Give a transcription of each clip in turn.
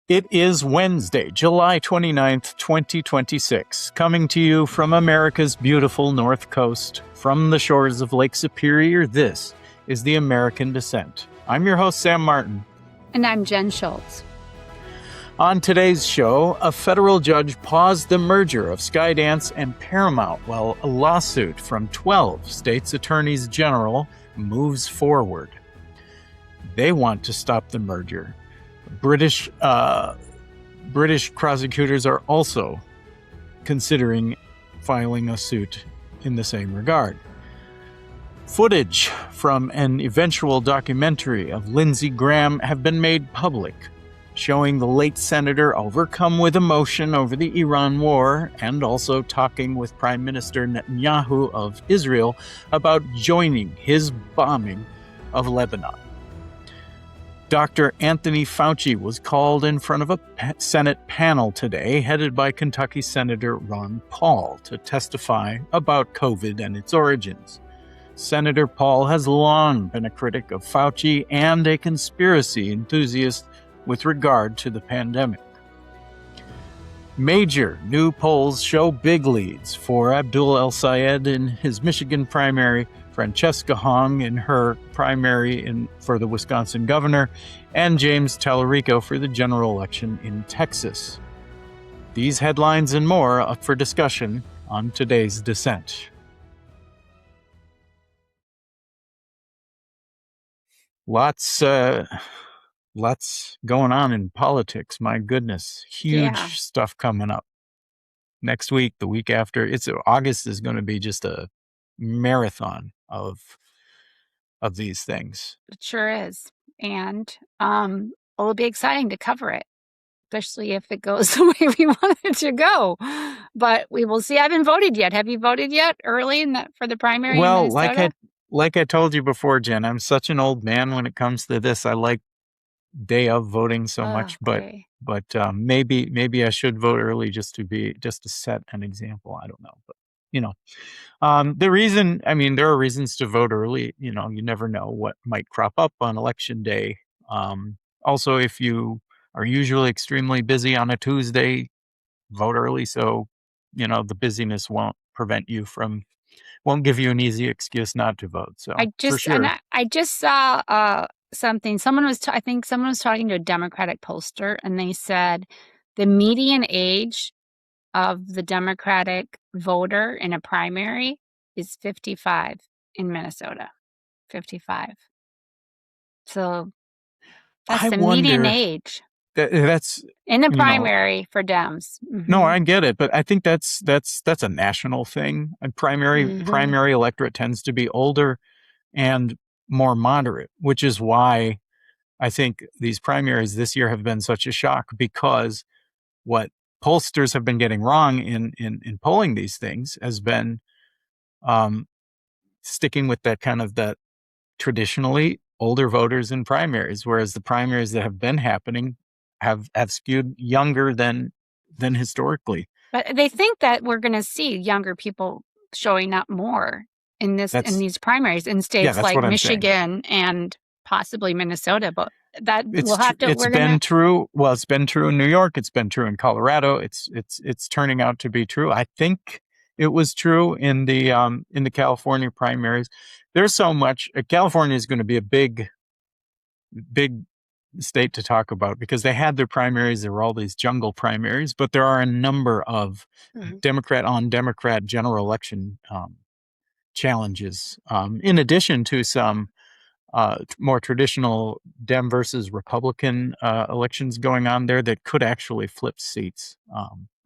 It is Wednesday, July 29th, 2026, coming to you from America's beautiful North Coast, from the shores of Lake Superior. This is the American Dissent. I'm your host, Sam Martin. And I'm Jen Schultz. On today's show, a federal judge paused the merger of Skydance and Paramount while a lawsuit from 12 states' attorneys general moves forward. They want to stop the merger. British prosecutors are also considering filing a suit in the same regard. Footage from an eventual documentary of Lindsey Graham have been made public, showing the late senator overcome with emotion over the Iran war and also talking with Prime Minister Netanyahu of Israel about joining his bombing of Lebanon. Dr. Anthony Fauci was called in front of a Senate panel today, headed by Kentucky Senator Ron Paul, to testify about COVID and its origins. Senator Paul has long been a critic of Fauci and a conspiracy enthusiast with regard to the pandemic. Major new polls show big leads for Abdul El-Sayed in his Michigan primary, Francesca Hong in her primary for the Wisconsin governor, and James Tallarico for the general election in Texas. These headlines and more up for discussion on today's Dissent. Lots going on in politics. My goodness, huge stuff coming up. Next week, the week after, August is going to be just a marathon of these things. It sure is. And it'll be exciting to cover it, especially if it goes the way we want it to go. But we will see. I haven't voted yet. Have you voted yet early for the primary? Well, in Minnesota? like I told you before, Jen, I'm such an old man when it comes to this. I like day of voting so much, but maybe I should vote early just to set an example. I don't know, but there are reasons to vote early. You never know what might crop up on election day. Also, if you are usually extremely busy on a Tuesday, vote early. So, the busyness won't give you an easy excuse not to vote. So I just saw something. I think someone was talking to a Democratic pollster, and they said the median age of the Democratic voter in a primary is 55 in Minnesota. 55. So that's the median age. That's in the primary for Dems. Mm-hmm. No, I get it, but I think that's a national thing. And primary electorate tends to be older and more moderate, which is why I think these primaries this year have been such a shock, because what pollsters have been getting wrong in polling these things has been sticking with that traditionally older voters in primaries, whereas the primaries that have been happening have skewed younger than historically. But they think that we're going to see younger people showing up more in these primaries in states like Michigan and possibly Minnesota. But it's been true. Well, it's been true in New York. It's been true in Colorado. It's turning out to be true. I think it was true in the California primaries. There's so much. California is going to be a big state to talk about because they had their primaries. There were all these jungle primaries, but there are a number of Democrat on Democrat general election challenges, in addition to some more traditional Dem versus Republican elections going on there that could actually flip seats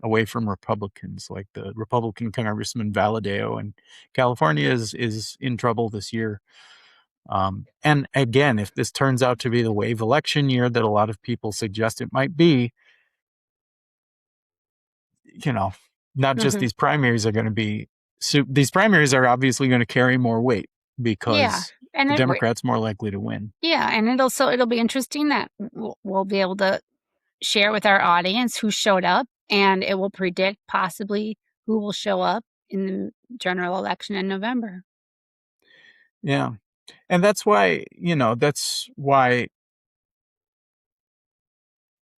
away from Republicans, like the Republican Congressman Valadao in California is in trouble this year. And again, if this turns out to be the wave election year that a lot of people suggest it might be, not just these primaries are going to be, these primaries are obviously going to carry more weight because the Democrats more likely to win. Yeah, and it'll be interesting that we'll be able to share with our audience who showed up, and it will predict possibly who will show up in the general election in November. Yeah. And that's why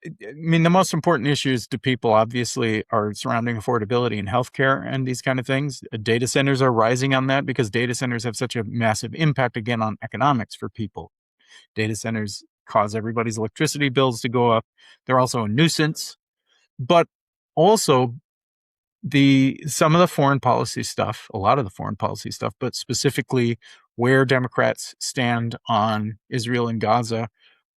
I mean, the most important issues to people obviously are surrounding affordability and healthcare and these kind of things. Data centers are rising on that because data centers have such a massive impact again on economics for people. Data centers cause everybody's electricity bills to go up. They're also a nuisance, but also some of the foreign policy stuff, a lot of the foreign policy stuff, but specifically where Democrats stand on Israel and Gaza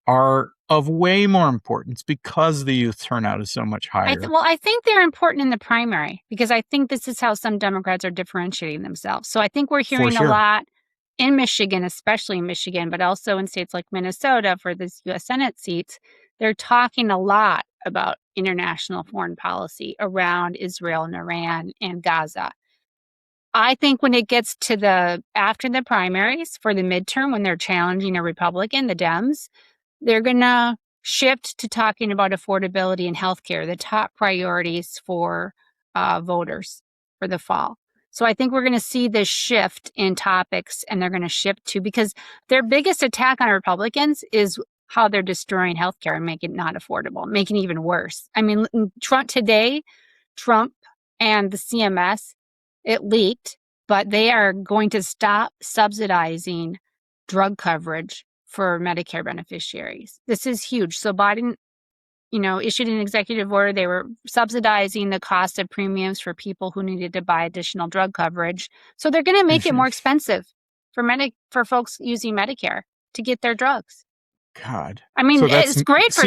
are of way more importance because the youth turnout is so much higher. I think they're important in the primary because I think this is how some Democrats are differentiating themselves. So I think we're hearing a lot in Michigan, especially in Michigan, but also in states like Minnesota for this U.S. Senate seats. They're talking a lot about international foreign policy around Israel and Iran and Gaza. I think when it gets to after the primaries for the midterm, when they're challenging a Republican, the Dems, they're going to shift to talking about affordability and healthcare, the top priorities for voters for the fall. So I think we're going to see this shift in topics, and they're going to shift to, because their biggest attack on Republicans is how they're destroying healthcare and making it not affordable, making it even worse. I mean, Trump and the CMS, it leaked, but they are going to stop subsidizing drug coverage for Medicare beneficiaries. This is huge. So Biden, issued an executive order. They were subsidizing the cost of premiums for people who needed to buy additional drug coverage. So they're going to make it more expensive for folks using Medicare to get their drugs. God. I mean, it's great it's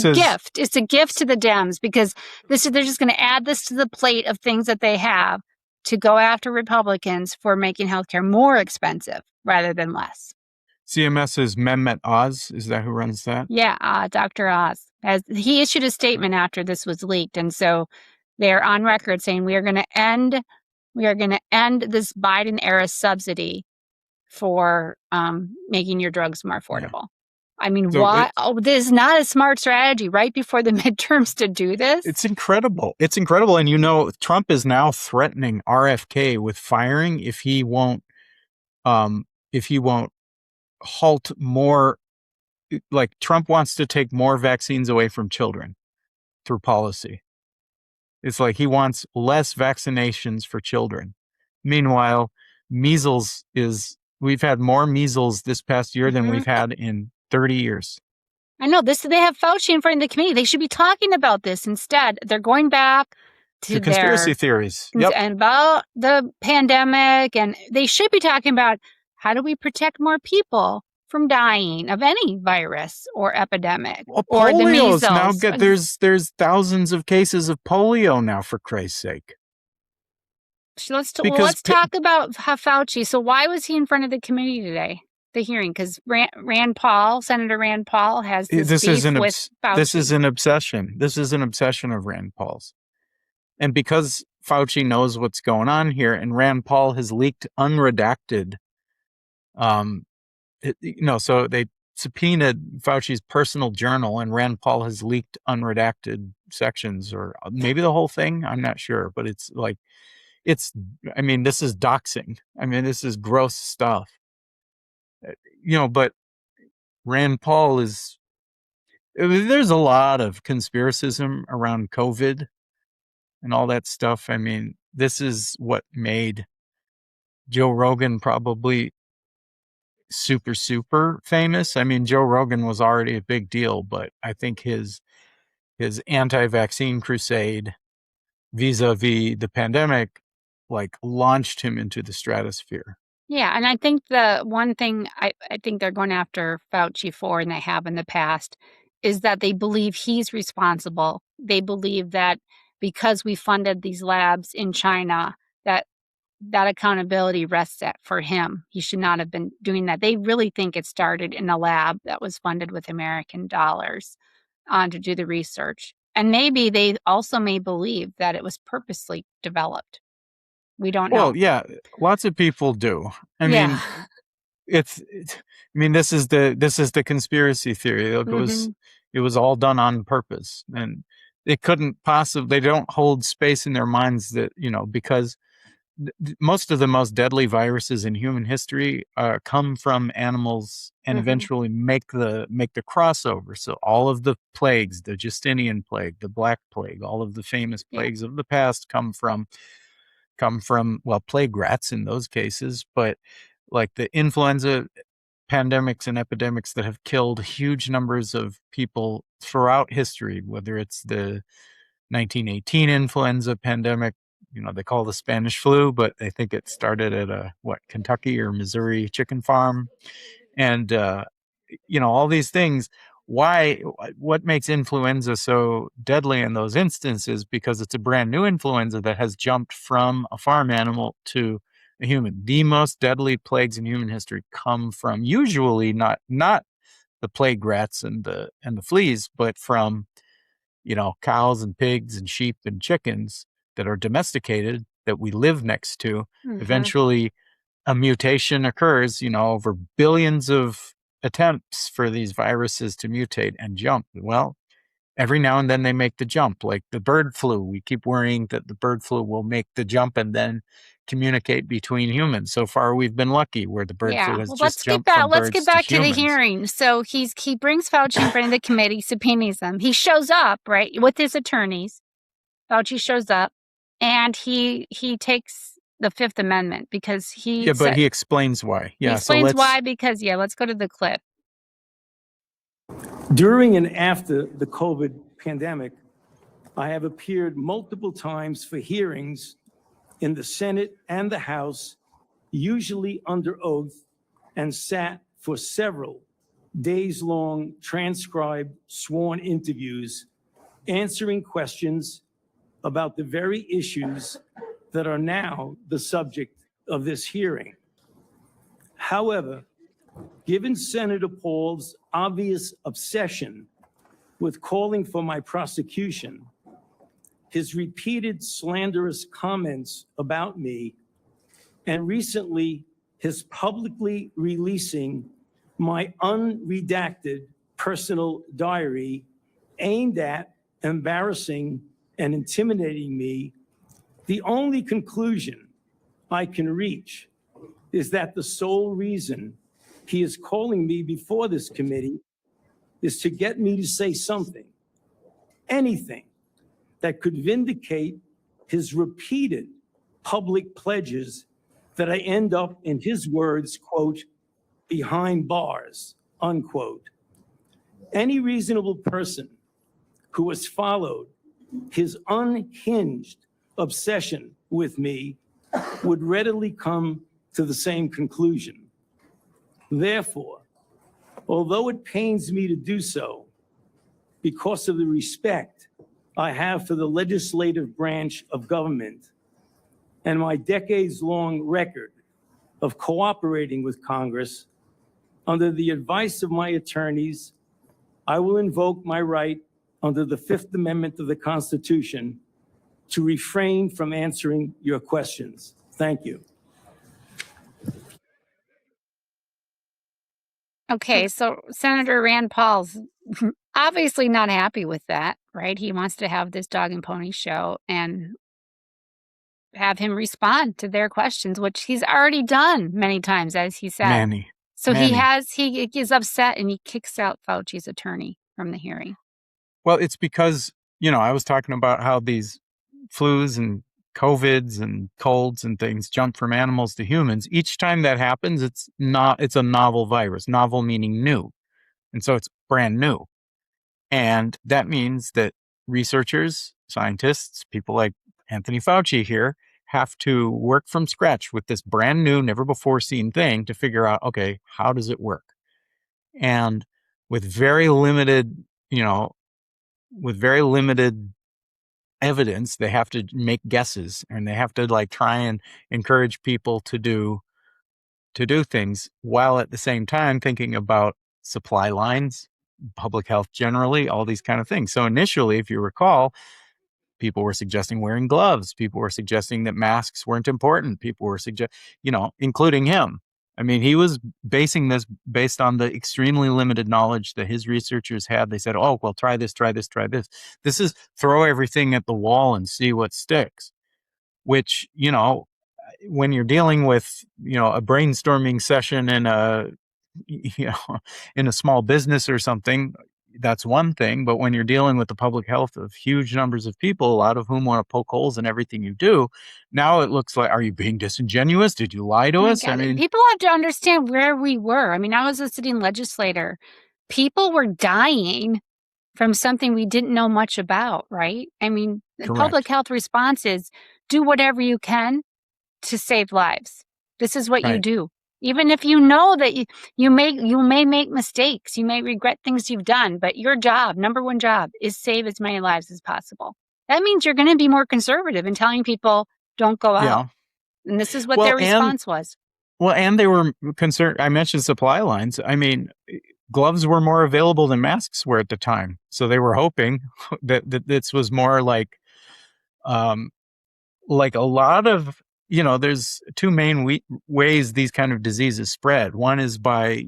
a gift. It's a gift to the Dems because they're just going to add this to the plate of things that they have to go after Republicans for making healthcare more expensive rather than less. CMS is Mehmet Oz. Is that who runs that? Yeah, Dr. Oz. He issued a statement after this was leaked, and so they're on record saying we are going to end this Biden era subsidy for making your drugs more affordable. Yeah. I mean, why? This is not a smart strategy right before the midterms to do this. It's incredible. It's incredible. And Trump is now threatening RFK with firing if he won't halt more. Like, Trump wants to take more vaccines away from children through policy. It's like he wants less vaccinations for children. Meanwhile, we've had more measles this past year than we've had in 30 years. I know this. They have Fauci in front of the committee. They should be talking about this instead. They're going back to the conspiracy theories. Yep. And about the pandemic, and they should be talking about how do we protect more people from dying of any virus or epidemic, or the measles. Now there's thousands of cases of polio now, for Christ's sake. Let's talk about Fauci. So why was he in front of the committee today? The hearing, because Senator Rand Paul has this beef with Fauci. This is an obsession. This is an obsession of Rand Paul's. And because Fauci knows what's going on here, and Rand Paul has leaked unredacted, so they subpoenaed Fauci's personal journal, and Rand Paul has leaked unredacted sections, or maybe the whole thing. I'm not sure, but this is doxing. I mean, this is gross stuff. But Rand Paul there's a lot of conspiracism around COVID and all that stuff. I mean, this is what made Joe Rogan probably super, super famous. I mean, Joe Rogan was already a big deal, but I think his anti-vaccine crusade vis-a-vis the pandemic, launched him into the stratosphere. Yeah, and I think the one thing I think they're going after Fauci for, and they have in the past, is that they believe he's responsible. They believe that because we funded these labs in China, that accountability rests for him. He should not have been doing that. They really think it started in a lab that was funded with American dollars to do the research. And maybe they also may believe that it was purposely developed. We don't know. Well, yeah, lots of people do. I mean, this is the conspiracy theory. It was all done on purpose, and it couldn't possibly. They don't hold space in their minds that because most of the most deadly viruses in human history come from animals and eventually make the crossover. So all of the plagues, the Justinian plague, the Black Plague, all of the famous plagues of the past come from plague rats in those cases, but like the influenza pandemics and epidemics that have killed huge numbers of people throughout history, whether it's the 1918 influenza pandemic, they call the Spanish flu, but I think it started at Kentucky or Missouri chicken farm. And, all these things. What makes influenza so deadly in those instances? Because it's a brand new influenza that has jumped from a farm animal to a human. The most deadly plagues in human history come from usually not the plague rats and the fleas, but from cows and pigs and sheep and chickens that are domesticated, that we live next to. Eventually a mutation occurs, over billions of attempts for these viruses to mutate and jump. Well, every now and then they make the jump, like the bird flu. We keep worrying that the bird flu will make the jump and then communicate between humans. So far, we've been lucky where the bird flu has just jumped from birds to humans. Let's get back to the hearing. So he brings Fauci in front of the committee, subpoenas him. He shows up, right, with his attorneys. Fauci shows up, and he takes the Fifth Amendment because he but he explains why. Yeah, he explains why because, let's go to the clip. During and after the COVID pandemic, I have appeared multiple times for hearings in the Senate and the House, usually under oath, and sat for several days-long transcribed sworn interviews, answering questions about the very issues that are now the subject of this hearing. However, given Senator Paul's obvious obsession with calling for my prosecution, his repeated slanderous comments about me, and recently his publicly releasing my unredacted personal diary aimed at embarrassing and intimidating me, the only conclusion I can reach is that the sole reason he is calling me before this committee is to get me to say something, anything, that could vindicate his repeated public pledges that I end up, in his words, quote, behind bars, unquote. Any reasonable person who has followed his unhinged obsession with me would readily come to the same conclusion. Therefore, although it pains me to do so, because of the respect I have for the legislative branch of government and my decades-long record of cooperating with Congress, under the advice of my attorneys, I will invoke my right under the Fifth Amendment of the Constitution to refrain from answering your questions. Thank you. Okay, so Senator Rand Paul's obviously not happy with that, right? He wants to have this dog and pony show and have him respond to their questions, which he's already done many times, as he said. So he is upset and he kicks out Fauci's attorney from the hearing. Well, it's because, I was talking about how these flus and COVIDs and colds and things jump from animals to humans. Each time that happens, it's a novel virus, novel meaning new. And so it's brand new. And that means that researchers, scientists, people like Anthony Fauci here have to work from scratch with this brand new, never before seen thing to figure out, okay, how does it work? And with very limited evidence, they have to make guesses, and they have to try and encourage people to do things while at the same time thinking about supply lines, public health generally, all these kind of things. So initially, if you recall, people were suggesting wearing gloves. People were suggesting that masks weren't important. People were including him. I mean, he was basing this based on the extremely limited knowledge that his researchers had. They said, oh, well, try this, try this, try this. This is throw everything at the wall and see what sticks, which, when you're dealing with, a brainstorming session in in a small business or something, that's one thing. But when you're dealing with the public health of huge numbers of people, a lot of whom want to poke holes in everything you do, now it looks like, are you being disingenuous? Did you lie to us? I mean, people have to understand where we were. I mean, I was a sitting legislator. People were dying from something we didn't know much about, right? I mean, the public health response is do whatever you can to save lives. This is what you do. Even if you know that you may make mistakes, you may regret things you've done, but your job, number one job, is save as many lives as possible. That means you're going to be more conservative in telling people don't go out. And this is what their response was. Well, and they were concerned. I mentioned supply lines. I mean, gloves were more available than masks were at the time. So they were hoping that this was more like a lot of, there's two main ways these kind of diseases spread. One is by,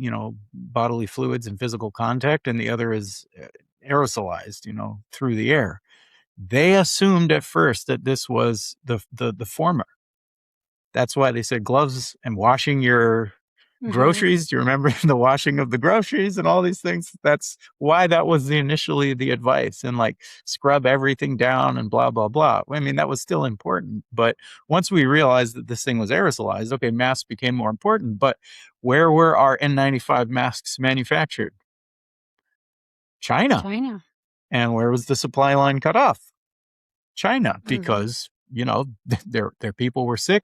bodily fluids and physical contact, and the other is aerosolized, through the air. They assumed at first that this was the former. That's why they said gloves and washing your groceries. Do you remember the washing of the groceries and all these things? That's why that was initially the advice, and scrub everything down and blah, blah, blah. I mean, that was still important. But once we realized that this thing was aerosolized, okay, masks became more important. But where were our N95 masks manufactured? China. And where was the supply line cut off? China, because their people were sick.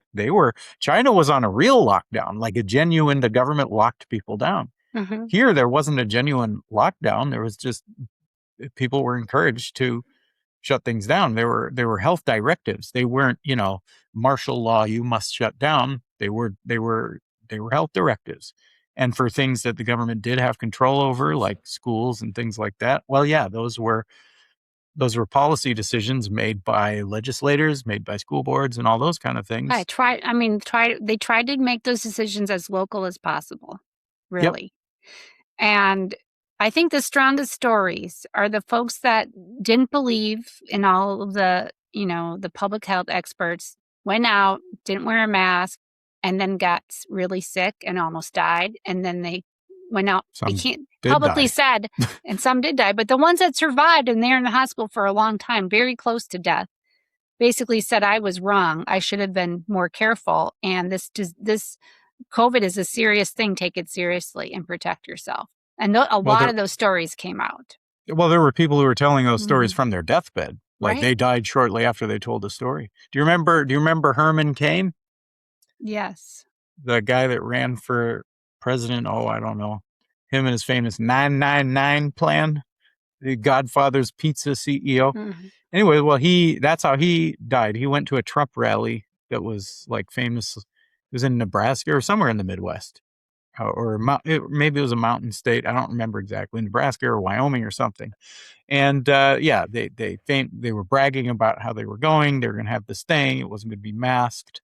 China was on a real lockdown, like the government locked people down. Here, there wasn't a genuine lockdown. There was just, people were encouraged to shut things down. They were health directives. They weren't, martial law, you must shut down. They were health directives. And for things that the government did have control over, like schools and things like that, well, yeah, those were policy decisions made by legislators, made by school boards, and all those kind of things. They tried to make those decisions as local as possible, really. Yep. And I think the strongest stories are the folks that didn't believe in all of the, the public health experts, went out, didn't wear a mask, and then got really sick and almost died. And then they went out, publicly said, and some did die, but the ones that survived and they're in the hospital for a long time, very close to death, basically said, I was wrong. I should have been more careful. And this COVID is a serious thing. Take it seriously and protect yourself. And a lot of those stories came out. Well, there were people who were telling those stories from their deathbed. They died shortly after they told the story. Do you remember Herman Cain? Yes. The guy that ran for president, I don't know. Him and his famous 999 plan, the Godfather's Pizza CEO. Anyway, well, that's how he died. He went to a Trump rally that was famous. It was in Nebraska or somewhere in the Midwest, maybe it was a mountain state. I don't remember exactly, Nebraska or Wyoming or something. And they were bragging about how they were going. They were going to have this thing. It wasn't going to be masked.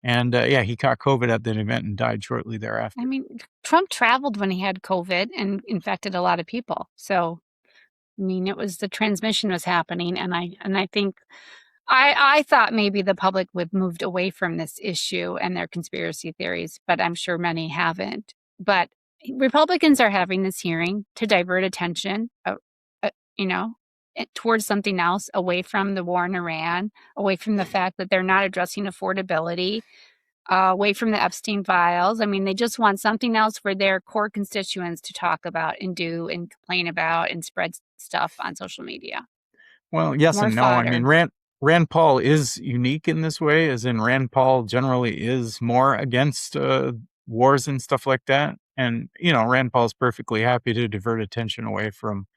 And he caught COVID at that event and died shortly thereafter. I mean, Trump traveled when he had COVID and infected a lot of people. So, I mean, it was the transmission was happening. And I think I thought maybe the public would moved away from this issue and their conspiracy theories, but I'm sure many haven't. But Republicans are having this hearing to divert attention, towards something else, away from the war in Iran, away from the fact that they're not addressing affordability, away from the Epstein files. I mean, they just want something else for their core constituents to talk about and do and complain about and spread stuff on social media. Well, yes and no. Fodder. I mean, Rand Paul is unique in this way, as in Rand Paul generally is more against wars and stuff like that. And, Rand Paul's perfectly happy to divert attention away from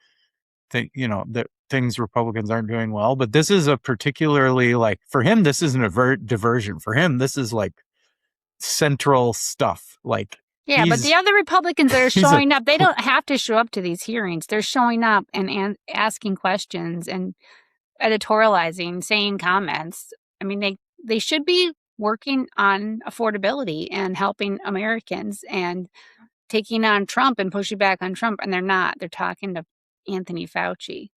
the things Republicans aren't doing well. But this is a particularly for him, this isn't a diversion. For him, this is central stuff. Yeah, but the other Republicans that are showing up, they don't have to show up to these hearings. They're showing up and asking questions and editorializing, saying comments. I mean, they should be working on affordability and helping Americans and taking on Trump and pushing back on Trump. And they're not. They're talking to Anthony Fauci,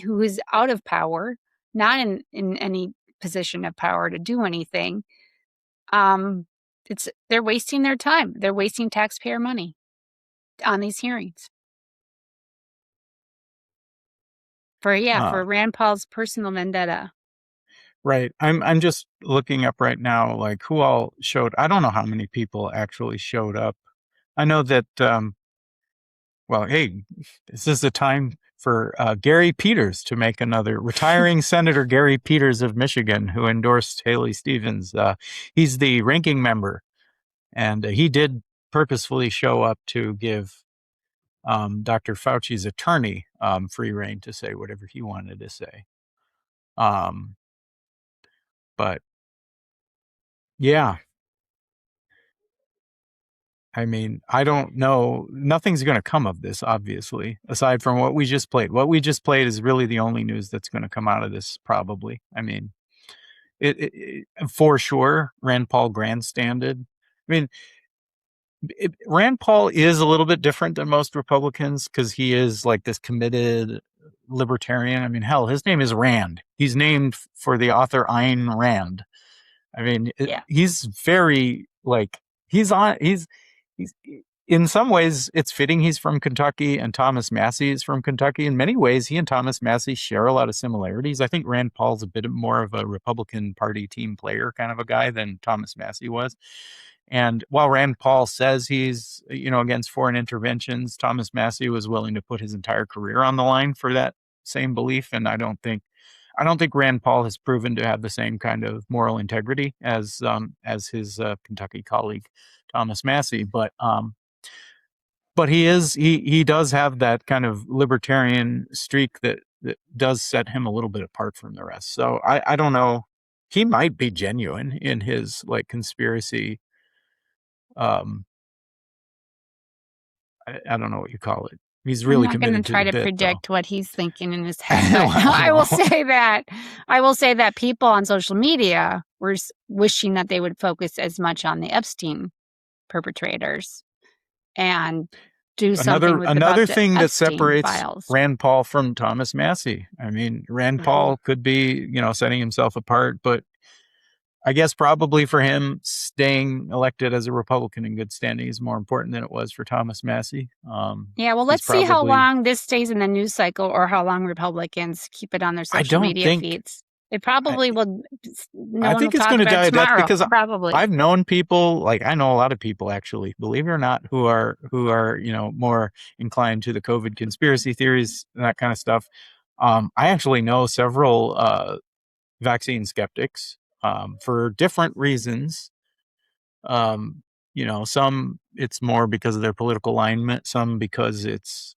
who is out of power, not in any position of power to do anything. They're wasting their time. They're wasting taxpayer money on these hearings. For Rand Paul's personal vendetta. Right. I'm just looking up right now, like who all showed. I don't know how many people actually showed up. I know that, well, hey, this is the time for Gary Peters to make another retiring Senator Gary Peters of Michigan, who endorsed Haley Stevens. He's the ranking member, and he did purposefully show up to give Dr. Fauci's attorney free rein to say whatever he wanted to say. But yeah, I mean, I don't know. Nothing's going to come of this, obviously, aside from what we just played. What we just played is really the only news that's going to come out of this, probably. I mean, it for sure, Rand Paul grandstanded. I mean, Rand Paul is a little bit different than most Republicans because he is like this committed libertarian. I mean, hell, his name is Rand. He's named for the author Ayn Rand. I mean, he's very like he's in some ways it's fitting he's from Kentucky and Thomas Massey is from Kentucky. In many ways, he and Thomas Massey share a lot of similarities. I think Rand Paul's a bit more of a Republican Party team player kind of a guy than Thomas Massey was. And while Rand Paul says he's, against foreign interventions, Thomas Massey was willing to put his entire career on the line for that same belief. And I don't think Rand Paul has proven to have the same kind of moral integrity as his Kentucky colleague Thomas Massey. But he does have that kind of libertarian streak that does set him a little bit apart from the rest. So I don't know. He might be genuine in his like conspiracy. I don't know what you call it. He's really committed to the bit. I'm not going to try to predict what he's thinking in his head. I will say that people on social media were wishing that they would focus as much on the Epstein perpetrators and do something with another thing that separates files. Rand Paul from Thomas Massey. I mean, Rand Paul could be, setting himself apart, but I guess probably for him, staying elected as a Republican in good standing is more important than it was for Thomas Massey. Let's see how long this stays in the news cycle or how long Republicans keep it on their social media feeds. It probably will. I think it's going to die a death because I've known people, I know a lot of people actually, believe it or not, who are more inclined to the COVID conspiracy theories and that kind of stuff. I actually know several vaccine skeptics. For different reasons. Some it's more because of their political alignment, some because it's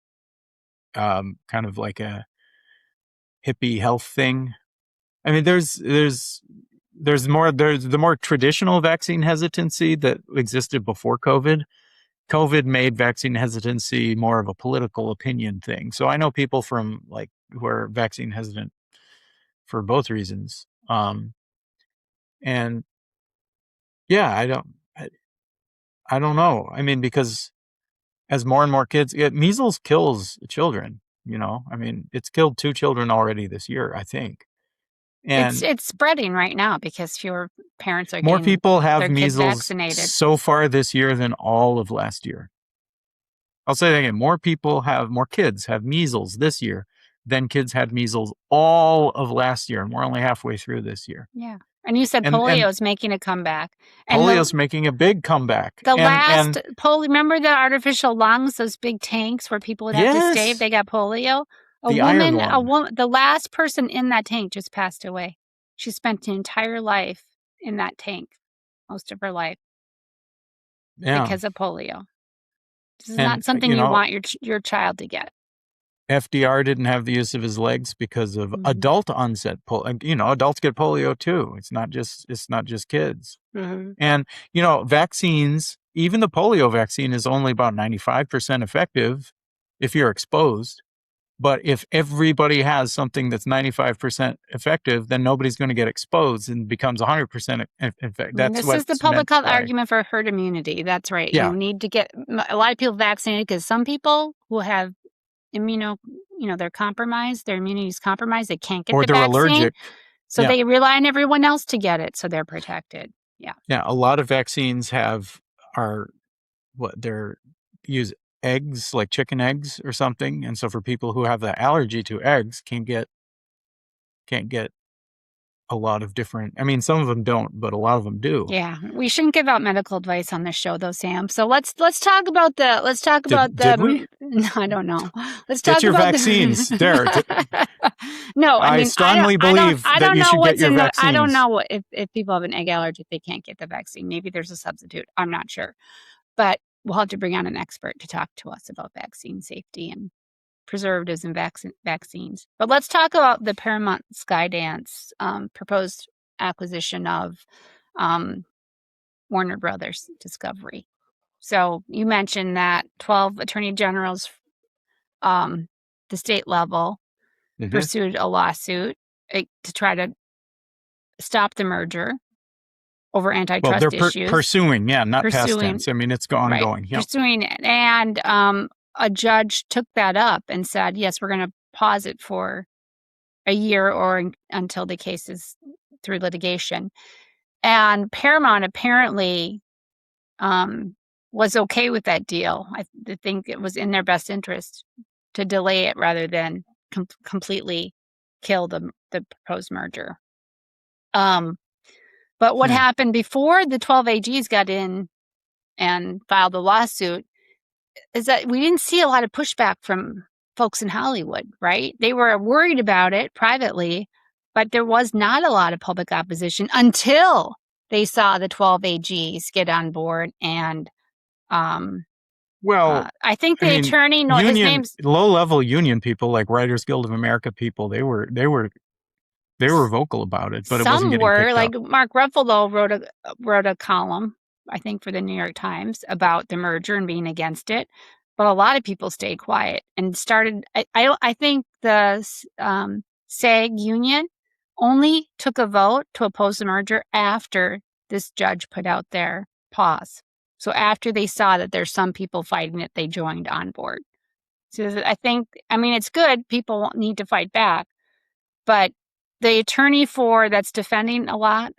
kind of like a hippie health thing. I mean, there's the more traditional vaccine hesitancy that existed before COVID. COVID made vaccine hesitancy more of a political opinion thing. So I know people from who are vaccine hesitant for both reasons. And yeah, I don't know. I mean, because as more and more kids, measles kills children, I mean, it's killed 2 children already this year, I think. And it's spreading right now because fewer parents are more people have measles vaccinated so far this year than all of last year. I'll say that again. More kids have measles this year than kids had measles all of last year. And we're only halfway through this year. Yeah. And you said polio is making a comeback. Polio's making a big comeback. Last polio, remember the artificial lungs, those big tanks where people would have to stay if they got polio? A woman, the last person in that tank just passed away. She spent an entire life in that tank, most of her life, because of polio. This is not something you want your child to get. FDR didn't have the use of his legs because of adult onset polio. Adults get polio too. It's not just kids. Mm-hmm. And vaccines, even the polio vaccine is only about 95% effective if you're exposed. But if everybody has something that's 95% effective, then nobody's going to get exposed and becomes 100% effective. This is the public health argument for herd immunity. That's right. Yeah. You need to get a lot of people vaccinated because some people who have they're compromised, their immunity is compromised, they can't get the vaccine. Or they're allergic. So they rely on everyone else to get it, so they're protected. Yeah. Yeah, a lot of vaccines use eggs, like chicken eggs or something, and so for people who have the allergy to eggs, can't get a lot of different. I mean, some of them don't, but a lot of them do. Yeah, we shouldn't give out medical advice on this show, though, Sam. So let's talk about Did we? I don't know. Let's Get talk your about vaccines, there. No, I I mean, strongly believe I that don't you know should what's get your in the. I vaccines. don't know if people have an egg allergy, if they can't get the vaccine. Maybe there's a substitute. I'm not sure, but we'll have to bring on an expert to talk to us about vaccine safety and preservatives and vaccines. But let's talk about the Paramount Skydance proposed acquisition of Warner Brothers Discovery. So you mentioned that 12 attorney generals, the state level, pursued a lawsuit to try to stop the merger over antitrust Well, they're issues. pursuing, not past tense. I mean, it's ongoing. Right, Yep. pursuing it. And a judge took that up and said, yes, we're going to pause it for a year or until the case is through litigation. And Paramount apparently was okay with that deal. I think it was in their best interest to delay it rather than completely kill the proposed merger. But what happened before the 12 AGs got in and filed the lawsuit is that we didn't see a lot of pushback from folks in Hollywood, right? They were worried about it privately, but there was not a lot of public opposition until they saw the 12 AGs get on board. And I think attorney, his name's low-level union people, like Writers Guild of America people, they were vocal about it, but it wasn't getting picked up. Like Mark Ruffalo wrote a column, I think, for the New York Times about the merger and being against it. But a lot of people stayed quiet and started. I think the SAG union only took a vote to oppose the merger after this judge put out their pause. So after they saw that there's some people fighting it, they joined on board. So I think, it's good. People need to fight back, but the attorney that's defending a lot,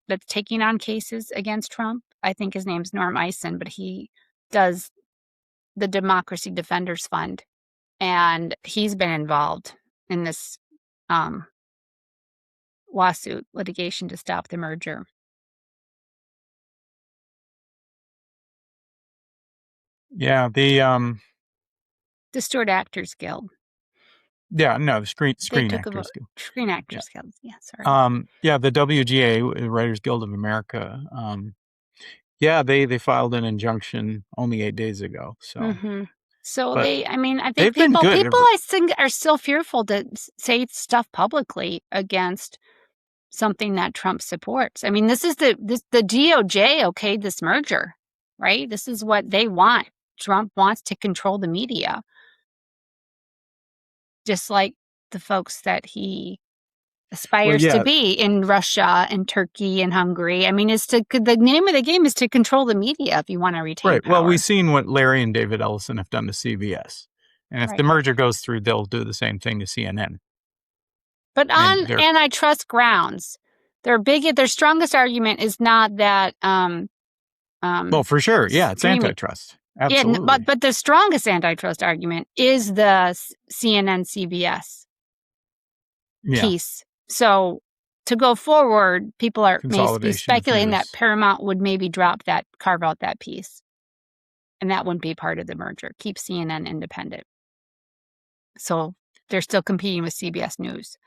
that's taking on cases against Trump, I think his name's Norm Eisen, but he does the Democracy Defenders Fund, and he's been involved in this lawsuit litigation to stop the merger. Yeah, the Stewart Actors Guild. Yeah, no, the Screen Actors Guild. Screen Actors Guild. Yeah, sorry. The WGA, Writers Guild of America. They filed an injunction only 8 days ago. So, so but I think people I think are still fearful to say stuff publicly against something that Trump supports. This is the DOJ okayed this merger, right? This is what they want. Trump wants to control the media, just like the folks that he aspires to be in Russia and Turkey and Hungary. The name of the game is to control the media if you want to retain power. Well, we've seen what Larry and David Ellison have done to CBS. And if the merger goes through, they'll do the same thing to CNN. But on antitrust grounds, their strongest argument is not that well, for sure. Yeah, it's antitrust. Absolutely. Yeah, but the strongest antitrust argument is the CNN CBS piece. So to go forward, people may be speculating that Paramount would maybe carve out that piece. And that wouldn't be part of the merger. Keep CNN independent. So they're still competing with CBS News.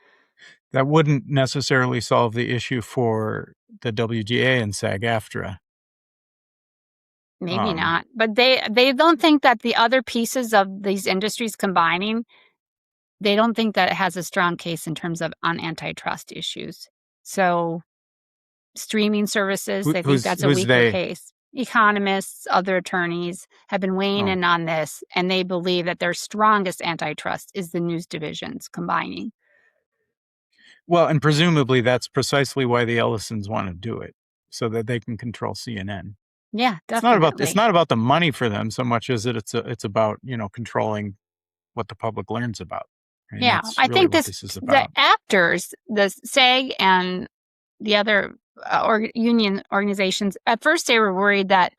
That wouldn't necessarily solve the issue for the WGA and SAG-AFTRA. Maybe not. But they don't think that the other pieces of these industries combining, they don't think that it has a strong case in terms of on antitrust issues. So streaming services, they think that's a weaker case. Economists, other attorneys have been weighing in on this, and they believe that their strongest antitrust is the news divisions combining. Well, and presumably that's precisely why the Ellisons want to do it, so that they can control CNN. Yeah, definitely. It's not about the money for them so much as it's about, controlling what the public learns about. Right? Yeah, I think this is about. The actors, the SAG and the other union organizations, at first they were worried that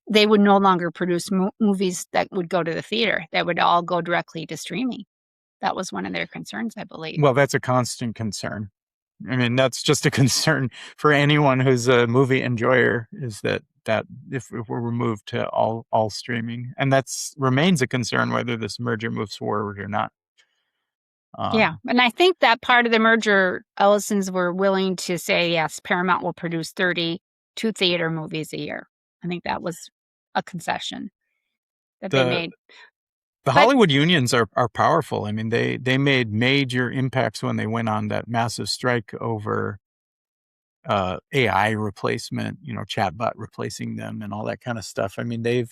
they would no longer produce movies that would go to the theater. That would all go directly to streaming. That was one of their concerns, I believe. Well, that's a constant concern. I mean, that's just a concern for anyone who's a movie enjoyer, is that if we're moved to all streaming, and that's remains a concern whether this merger moves forward or not. Yeah, and I think that part of the merger, Ellisons were willing to say, yes, Paramount will produce 32 theater movies a year. I think that was a concession that they made. The Hollywood unions are powerful. I mean, they made major impacts when they went on that massive strike over AI replacement, chatbot replacing them and all that kind of stuff. I mean, they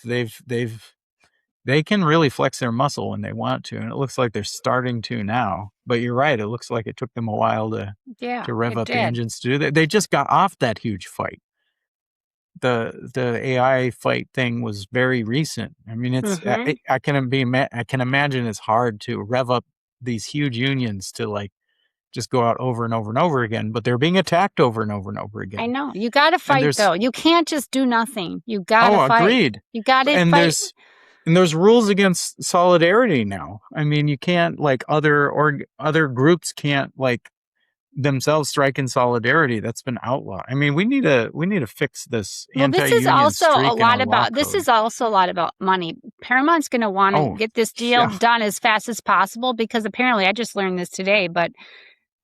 can really flex their muscle when they want to, and it looks like they're starting to now. But you're right; it looks like it took them a while to rev up the engines to do that. They just got off that huge fight. The AI fight thing was very recent. I mean, it's I can imagine it's hard to rev up these huge unions to just go out over and over and over again, but they're being attacked over and over and over again. I know. You got to fight, though. You can't just do nothing. You got to fight. Agreed. You got to fight. There's rules against solidarity now. I mean, you can't other groups can't themselves strike in solidarity. That's been outlawed. I mean, we need to fix this anti-union This is also streak a lot about money. Paramount's going to want to get this deal done as fast as possible, because apparently, I just learned this today, but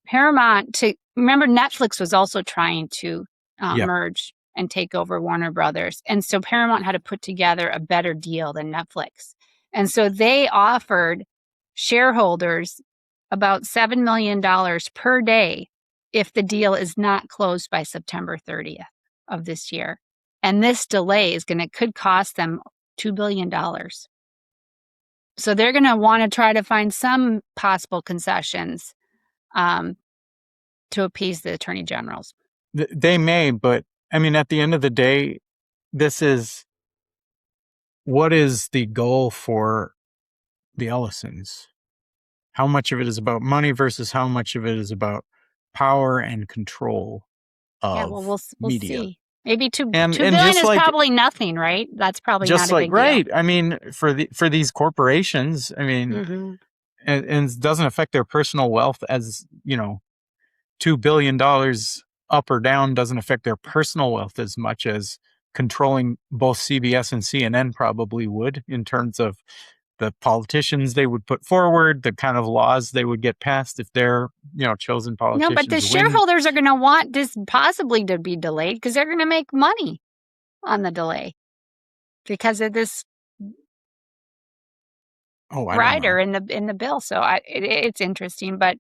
Paramount, remember Netflix was also trying to merge and take over Warner Brothers. And so Paramount had to put together a better deal than Netflix. And so they offered shareholders about $7 million per day if the deal is not closed by September 30th of this year. And this delay could cost them $2 billion. So they're going to want to try to find some possible concessions to appease the attorney generals. They may, but I mean, at the end of the day, what is the goal for the Ellisons? How much of it is about money versus how much of it is about power and control of we'll media? See. Maybe $2 billion is probably nothing, right? That's probably not a big deal. I mean, for these corporations, I mean, and it doesn't affect their personal wealth, as $2 billion up or down doesn't affect their personal wealth as much as controlling both CBS and CNN probably would, in terms of the politicians they would put forward, the kind of laws they would get passed if they're, chosen politicians. No, but the shareholders are going to want this possibly to be delayed because they're going to make money on the delay because of this rider in the bill. So it's interesting, but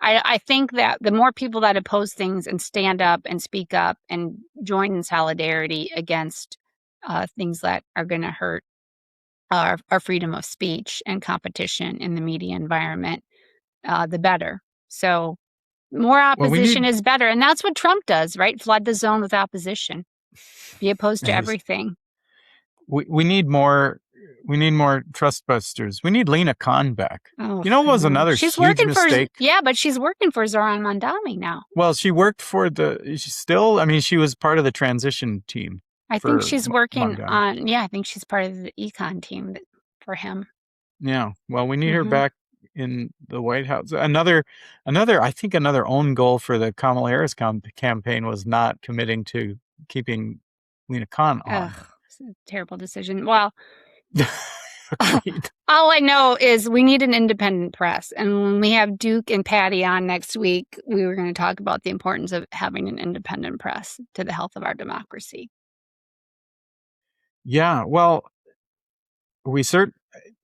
I think that the more people that oppose things and stand up and speak up and join in solidarity against things that are going to hurt our freedom of speech and competition in the media environment, the better. So more opposition is better. And that's what Trump does, right? Flood the zone with opposition. Be opposed to everything. We need more. We need more trust busters. We need Lena Khan back. Oh, what was another huge mistake? But she's working for Zoran Mandami now. Well, she worked for she was part of the transition team. I think she's working on, I think she's part of the econ team for him. Yeah. Well, we need her back in the White House. Another own goal for the Kamala Harris campaign was not committing to keeping Lena Khan on. It's a terrible decision. Well, all I know is we need an independent press. And when we have Duke and Patty on next week, we were going to talk about the importance of having an independent press to the health of our democracy. Yeah, well, we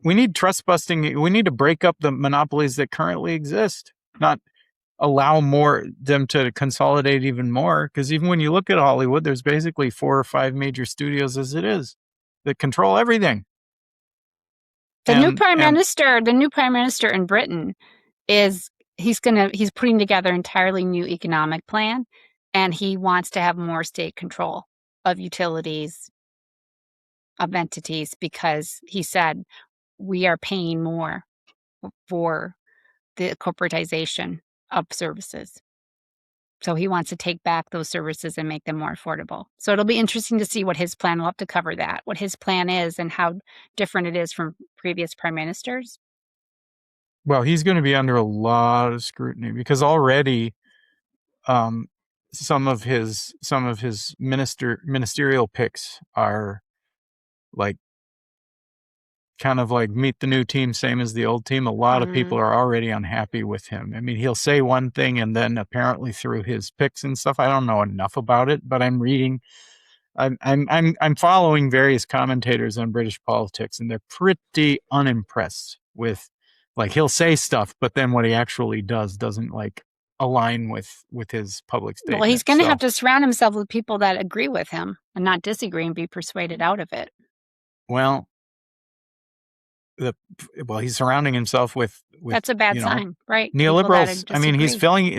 need trust busting. We need to break up the monopolies that currently exist, not allow them to consolidate even more. Because even when you look at Hollywood, there's basically 4 or 5 major studios as it is that control everything. The new prime minister in Britain he's putting together an entirely new economic plan, and he wants to have more state control of utilities, of entities, because he said we are paying more for the corporatization of services. So he wants to take back those services and make them more affordable. So it'll be interesting to see what his plan, we'll have to cover that, what his plan is and how different it is from previous prime ministers. Well, he's going to be under a lot of scrutiny because already some of his ministerial picks are like kind of like meet the new team, same as the old team. A lot of people are already unhappy with him. I mean, he'll say one thing and then apparently through his picks and stuff, I don't know enough about it, but I'm reading, I'm following various commentators on British politics, and they're pretty unimpressed with, like, he'll say stuff, but then what he actually does doesn't like align with his public statement. Well, he's going to have to surround himself with people that agree with him and not disagree and be persuaded out of it. Well, he's surrounding himself with that's a bad sign, right? Neoliberals. I mean, he's doing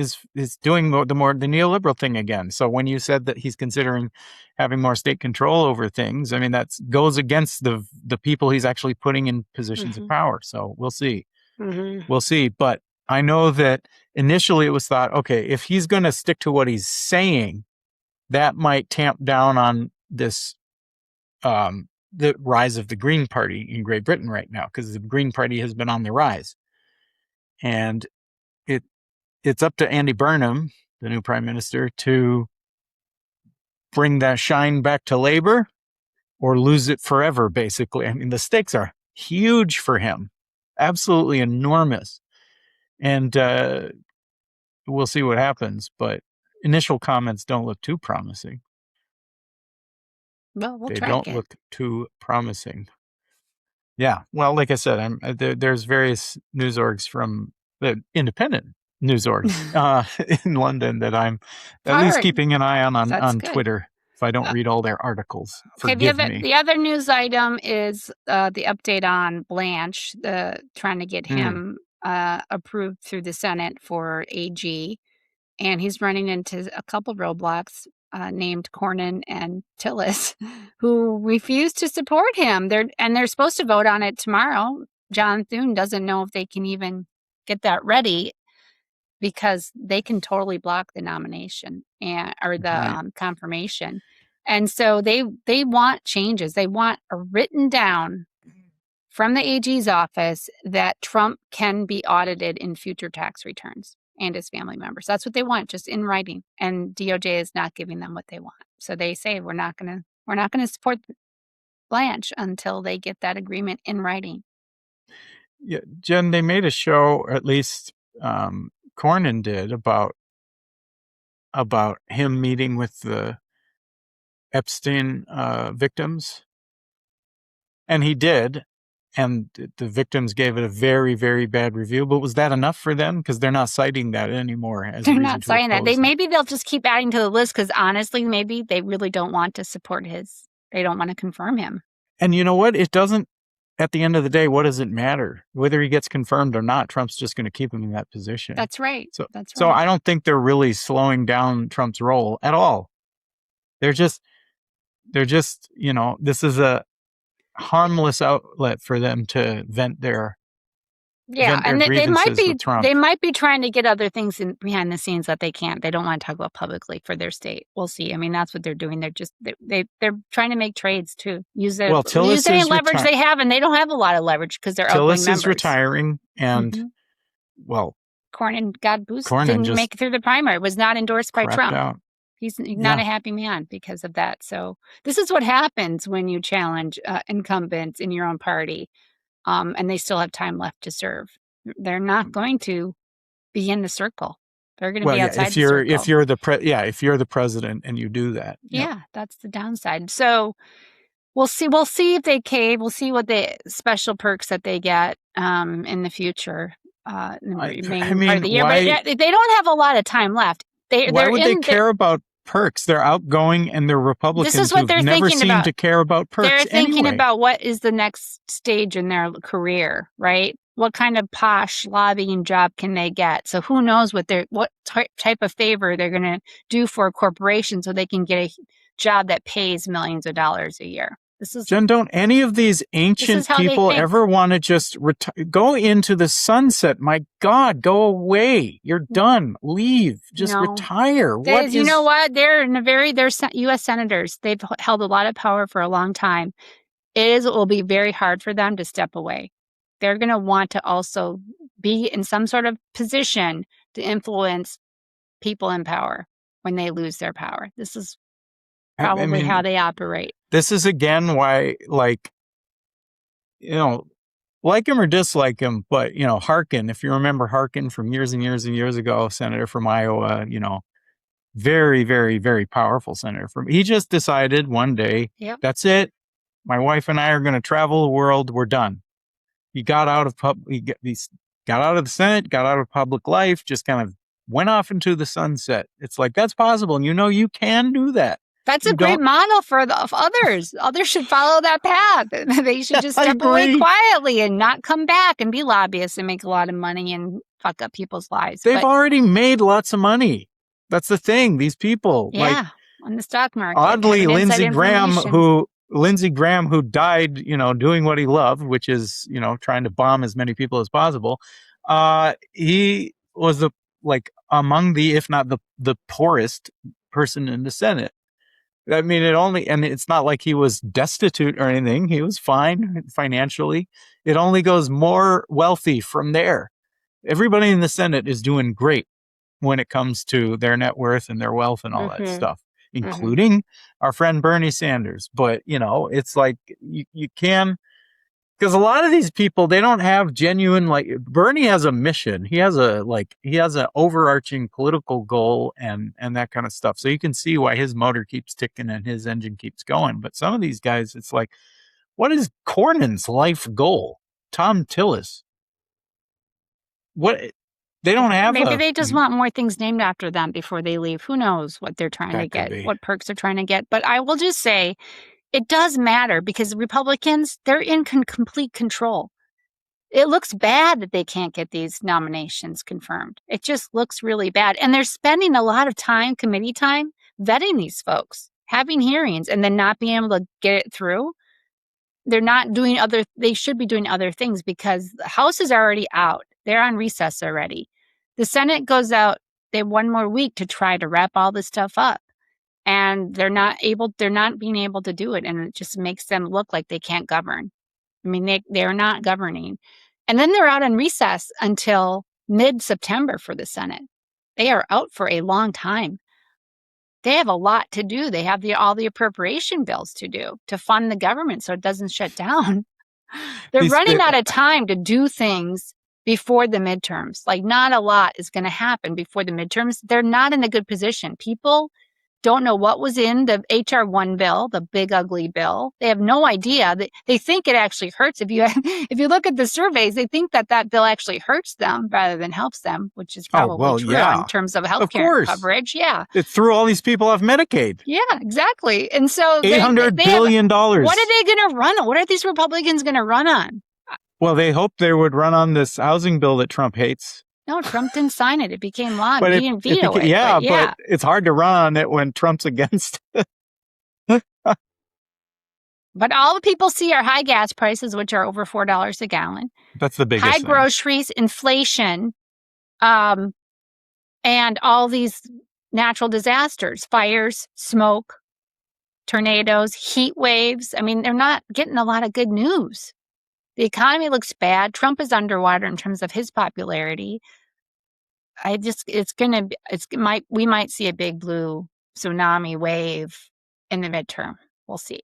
the neoliberal thing again. So when you said that he's considering having more state control over things, I mean, that goes against the people he's actually putting in positions of power. So we'll see. We'll see. But I know that initially it was thought, okay, if he's going to stick to what he's saying, that might tamp down on this the rise of the Green Party in Great Britain right now, because the Green Party has been on the rise. And it's up to Andy Burnham, the new prime minister, to bring that shine back to Labour or lose it forever, basically. I mean, the stakes are huge for him, absolutely enormous. And we'll see what happens, but initial comments don't look too promising. Well, they don't look too promising. Yeah. Well, like I said, there's various news orgs from the independent news orgs in London that I'm at least keeping an eye on Twitter if I don't read all their articles. Forgive me. The other news item is the update on Blanche, trying to get him approved through the Senate for AG. And he's running into a couple roadblocks. Named Cornyn and Tillis, who refuse to support him. They're supposed to vote on it tomorrow. John Thune doesn't know if they can even get that ready because they can totally block the nomination or the confirmation. And so they want changes. They want a written down from the AG's office that Trump can be audited in future tax returns and his family members. That's what they want, just in writing. And DOJ is not giving them what they want. So they say we're not going to support Blanche until they get that agreement in writing. Yeah, Jen, they made a show, or at least Cornyn did, about him meeting with the Epstein victims, and he did. And the victims gave it a very, very bad review. But was that enough for them? Because they're not citing that anymore. They're not citing that. Maybe they'll just keep adding to the list because honestly, maybe they really don't want to support they don't want to confirm him. And you know what? It doesn't, at the end of the day, what does it matter? Whether he gets confirmed or not, Trump's just going to keep him in that position. That's right. So I don't think they're really slowing down Trump's role at all. They're just, this is a harmless outlet for them to vent their and they might be trying to get other things behind the scenes that they don't want to talk about publicly for their state. We'll see. I mean, that's what they're doing. They're trying to make trades to use any leverage they have, and they don't have a lot of leverage because they're outgoing members. Tillis is retiring, and Cornyn got boosted. Didn't make it through the primary. Was not endorsed by Trump. Out. He's not a happy man because of that. So this is what happens when you challenge incumbents in your own party, and they still have time left to serve. They're not going to be in the circle. They're going to be outside the circle. If you're the president and you do that. Yeah, that's the downside. So we'll see. We'll see if they cave. We'll see what the special perks that they get in the future. Part of the year. But they don't have a lot of time left. Why would they care about perks? They're outgoing and they're Republicans. This is what they're never thinking seem about. To care about perks. They're thinking about what is the next stage in their career, right? What kind of posh lobbying job can they get? So who knows what type of favor they're going to do for a corporation so they can get a job that pays millions of dollars a year. Jen, don't any of these ancient people ever want to just go into the sunset? My God, go away. You're done. Leave. Just retire. You know what? They're U.S. senators. They've held a lot of power for a long time. It will be very hard for them to step away. They're going to want to also be in some sort of position to influence people in power when they lose their power. This is probably how they operate. This is again why, like him or dislike him, but, Harkin, if you remember Harkin from years and years and years ago, senator from Iowa, very, very, very powerful senator. He just decided one day, that's it. My wife and I are going to travel the world. We're done. He got out of he got out of the Senate, got out of public life, just kind of went off into the sunset. It's like, that's possible. And you can do that. That's a great model for others. Others should follow that path. They should just step away quietly and not come back and be lobbyists and make a lot of money and fuck up people's lives. They've already made lots of money. That's the thing. These people, on the stock market. Oddly, Lindsey Graham, who died, doing what he loved, which is, trying to bomb as many people as possible. He was among the, if not the poorest person in the Senate. I mean, it's not like he was destitute or anything. He was fine financially. It only goes more wealthy from there. Everybody in the Senate is doing great when it comes to their net worth and their wealth and all that stuff, including our friend Bernie Sanders. But, it's like you can, because a lot of these people, they don't have genuine, Bernie has a mission. He has an overarching political goal and that kind of stuff. So you can see why his motor keeps ticking and his engine keeps going. But some of these guys, it's like, what is Cornyn's life goal? Tom Tillis. What? They don't have Maybe they just want more things named after them before they leave. Who knows what they're trying to get, what perks they're trying to get. But I will just say, it does matter because Republicans, they're in complete control. It looks bad that they can't get these nominations confirmed. It just looks really bad. And they're spending a lot of time, committee time, vetting these folks, having hearings, and then not being able to get it through. They're not doing they should be doing other things because the House is already out. They're on recess already. The Senate goes out. They have one more week to try to wrap all this stuff up. And they're not being able to do it. And it just makes them look like they can't govern. I mean, they're not governing. And then they're out on recess until mid-September for the Senate. They are out for a long time. They have a lot to do. They have all the appropriation bills to do to fund the government so it doesn't shut down. They're running out of time to do things before the midterms. Not a lot is going to happen before the midterms. They're not in a good position. People don't know what was in the HR 1 bill, the big ugly bill. They have no idea. They think it actually hurts. If you look at the surveys, they think that bill actually hurts them rather than helps them, which is probably true in terms of healthcare coverage. Yeah, it threw all these people off Medicaid. Yeah, exactly. And so $800 billion. What are they going to run on? What are these Republicans going to run on? Well, they hoped they would run on this housing bill that Trump hates. No, Trump didn't sign it. It became law. He didn't veto it. Yeah, but it's hard to run on it when Trump's against it. But all the people see are high gas prices, which are over $4 a gallon. That's the biggest thing. Groceries, inflation, and all these natural disasters, fires, smoke, tornadoes, heat waves. I mean, they're not getting a lot of good news. The economy looks bad. Trump is underwater in terms of his popularity. We might see a big blue tsunami wave in the midterm. We'll see.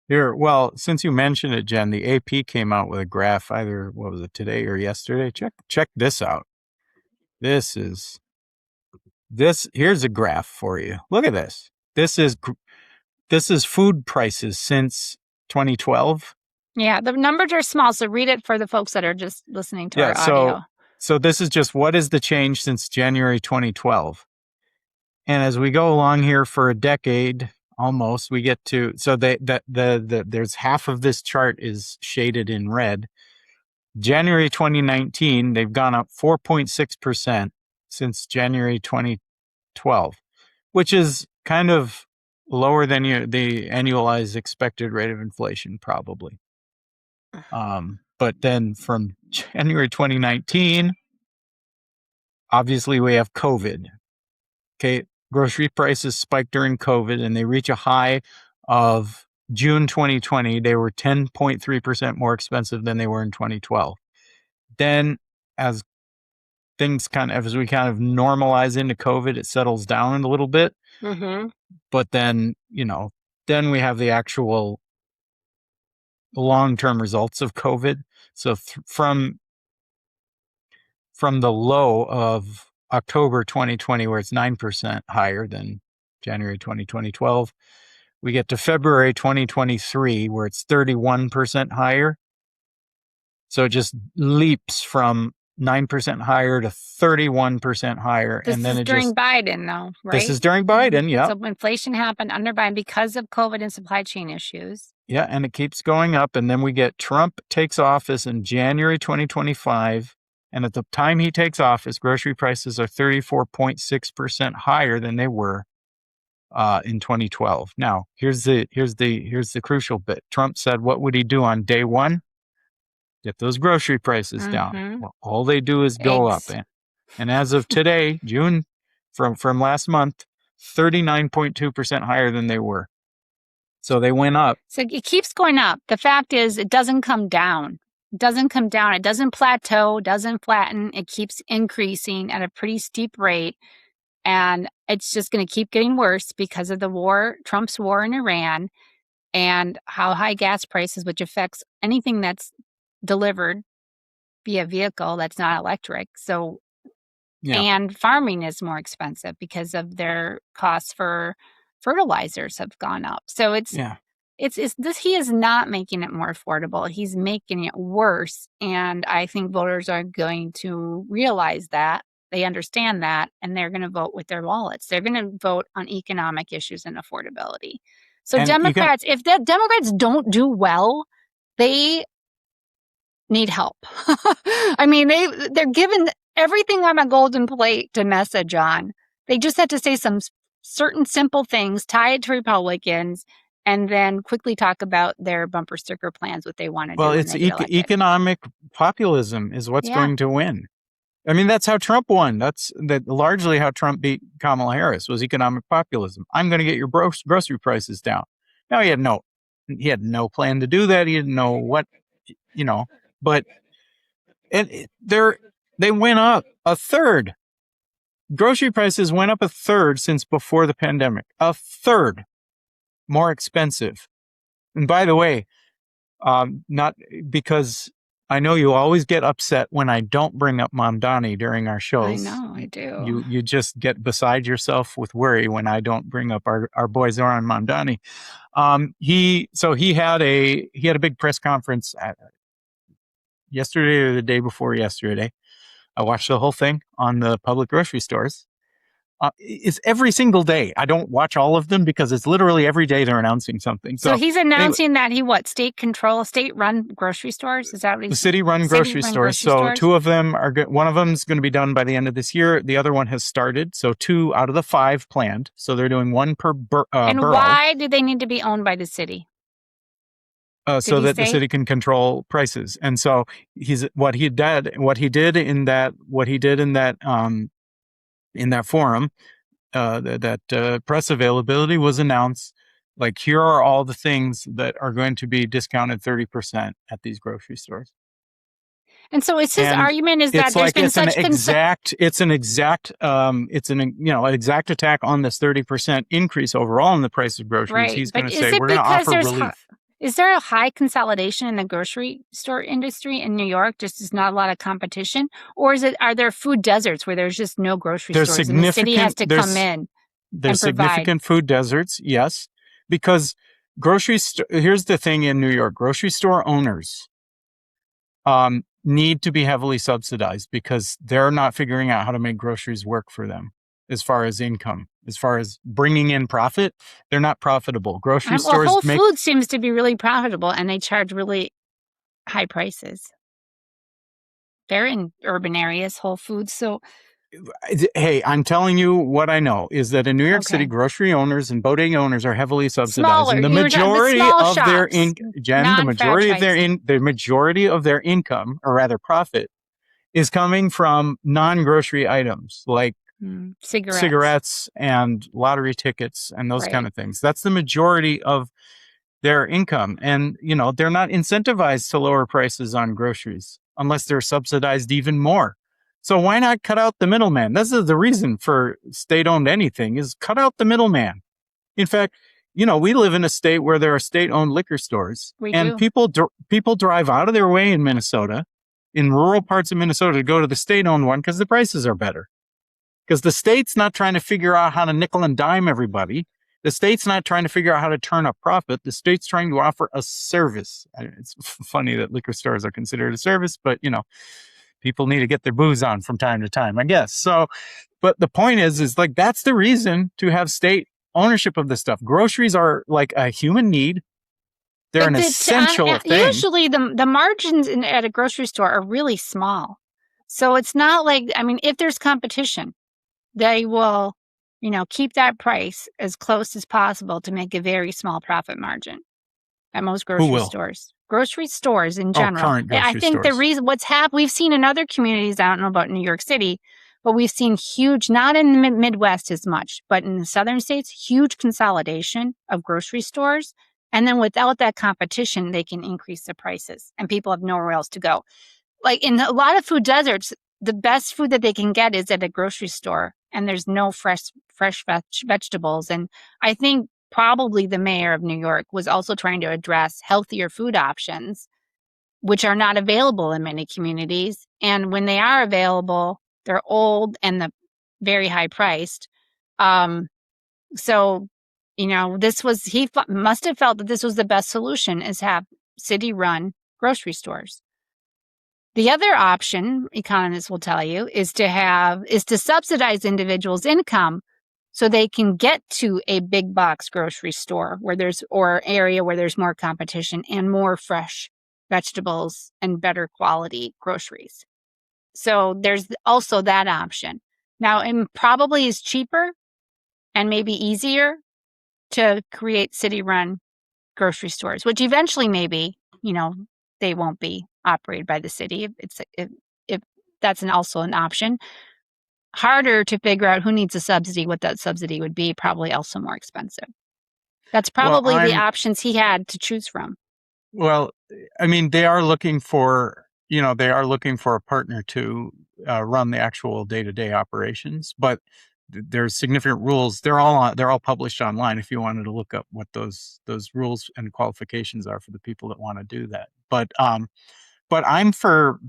Well, since you mentioned it, Jen, the AP came out with a graph either, what was it, today or yesterday? Check this out. Here's a graph for you. Look at this. This is food prices since 2012. Yeah, the numbers are small, so read it for the folks that are just listening to our audio. So this is just what is the change since January 2012. And as we go along here for a decade, almost, we get to, so there's half of this chart is shaded in red. January 2019, they've gone up 4.6% since January 2012, which is kind of lower than the annualized expected rate of inflation, probably. But then from January 2019, obviously we have COVID. Okay, grocery prices spiked during COVID, and they reach a high of June 2020. They were 10.3% more expensive than they were in 2012. Then, as we kind of normalize into COVID, it settles down a little bit. Mm-hmm. But then, then we have the actual long-term results of COVID. So from the low of October 2020, where it's 9% higher than January 2012, we get to February 2023, where it's 31% higher. So it just leaps from 9% higher to 31% higher. This is during Biden, though, right? This is during Biden, yeah. So inflation happened under Biden because of COVID and supply chain issues. Yeah, and it keeps going up. And then we get Trump takes office in January 2025. And at the time he takes office, grocery prices are 34.6% higher than they were in 2012. Now, here's the crucial bit. Trump said, what would he do on day one? Get those grocery prices down. Well, all they do is go up. And as of today, June, from last month, 39.2% higher than they were. So they went up. So it keeps going up. The fact is, it doesn't come down. It doesn't come down. It doesn't plateau, doesn't flatten. It keeps increasing at a pretty steep rate. And it's just going to keep getting worse because of the war, Trump's war in Iran, and how high gas prices, which affects anything that's delivered via vehicle that's not electric. So, and farming is more expensive because of their costs for fertilizers have gone up. So it's this. He is not making it more affordable. He's making it worse. And I think voters are going to realize that. They understand that, and they're going to vote with their wallets. They're going to vote on economic issues and affordability. So if the Democrats don't do well, they need help. I mean, they're given everything on a golden plate to message on. They just had to say some certain simple things, tie it to Republicans, and then quickly talk about their bumper sticker plans, what they want to do. Well, it's economic populism is what's going to win. I mean, that's how Trump won. That's largely how Trump beat Kamala Harris, was economic populism. I'm going to get your grocery prices down. Now, he had no plan to do that. He didn't know what, but they went up a third. Grocery prices went up a third since before the pandemic. A third more expensive. And by the way, not because I know you always get upset when I don't bring up Mamdani during our shows. I know, I do. You just get beside yourself with worry when I don't bring up our boy Zoran Mamdani. He had a big press conference yesterday or the day before yesterday. I watched the whole thing on the public grocery stores. It's every single day. I don't watch all of them because it's literally every day they're announcing something. So he's announcing that state-run grocery stores? Is that what he's the city-run grocery stores? So two of them one of them is going to be done by the end of this year. The other one has started. So 2 out of the 5 planned. So they're doing 1 per borough. And why do they need to be owned by the city? So that the city can control prices. And so what he did in that forum, that press availability was announced, like, here are all the things that are going to be discounted 30% at these grocery stores. And so it's his argument is that there's been such it's an exact attack on this 30% increase overall in the price of groceries. Right. He's going to say we're going to offer relief. Is there a high consolidation in the grocery store industry in New York? Just is not a lot of competition? Or are there food deserts where there's just no grocery stores and the city has to come in? There's significant food deserts, yes. Because here's the thing in New York, grocery store owners need to be heavily subsidized because they're not figuring out how to make groceries work for them. As far as income, as far as bringing in profit, they're not profitable. Grocery stores Whole Foods seems to be really profitable, and they charge really high prices. They're in urban areas, Whole Foods. So Hey, I'm telling you what I know is that in New York City, grocery owners and bodega owners are heavily subsidized, Smaller. and the You're talking about majority small of their shops, the majority of their income, or rather profit, is coming from non-grocery items like cigarettes and lottery tickets and those kind of things. That's the majority of their income. And, they're not incentivized to lower prices on groceries unless they're subsidized even more. So why not cut out the middleman? This is the reason for state-owned anything, is cut out the middleman. In fact, we live in a state where there are state-owned liquor stores. People drive out of their way in Minnesota, in rural parts of Minnesota, to go to the state-owned one because the prices are better. Because the state's not trying to figure out how to nickel and dime everybody. The state's not trying to figure out how to turn a profit. The state's trying to offer a service. It's funny that liquor stores are considered a service, but, people need to get their booze on from time to time, I guess. So, but the point is like, that's the reason to have state ownership of this stuff. Groceries are like a human need. They're an essential thing. Usually the margins at a grocery store are really small. So it's not like, if there's competition, they will, keep that price as close as possible to make a very small profit margin at most grocery stores. Grocery stores in general. Current grocery I think stores. the reason we've seen in other communities, I don't know about New York City, but we've seen huge, not in the Midwest as much, but in the southern states, huge consolidation of grocery stores. And then without that competition, they can increase the prices and people have nowhere else to go. Like in a lot of food deserts, the best food that they can get is at a grocery store, and there's no fresh vegetables. And I think probably the mayor of New York was also trying to address healthier food options, which are not available in many communities. And when they are available, they're old and very high priced. So, he must have felt that this was the best solution, is have city run grocery stores. The other option, economists will tell you, is to subsidize individuals' income so they can get to a big box grocery store or area where there's more competition and more fresh vegetables and better quality groceries. So there's also that option. Now, it probably is cheaper and maybe easier to create city-run grocery stores, which eventually maybe, they won't be operated by the city. If that's also an option. Harder to figure out who needs a subsidy, what that subsidy would be, probably also more expensive. That's probably the options he had to choose from. Well, they are looking for, a partner to run the actual day-to-day operations, but there's significant rules. They're all published online if you wanted to look up what those rules and qualifications are for the people that want to do that. But I'm for,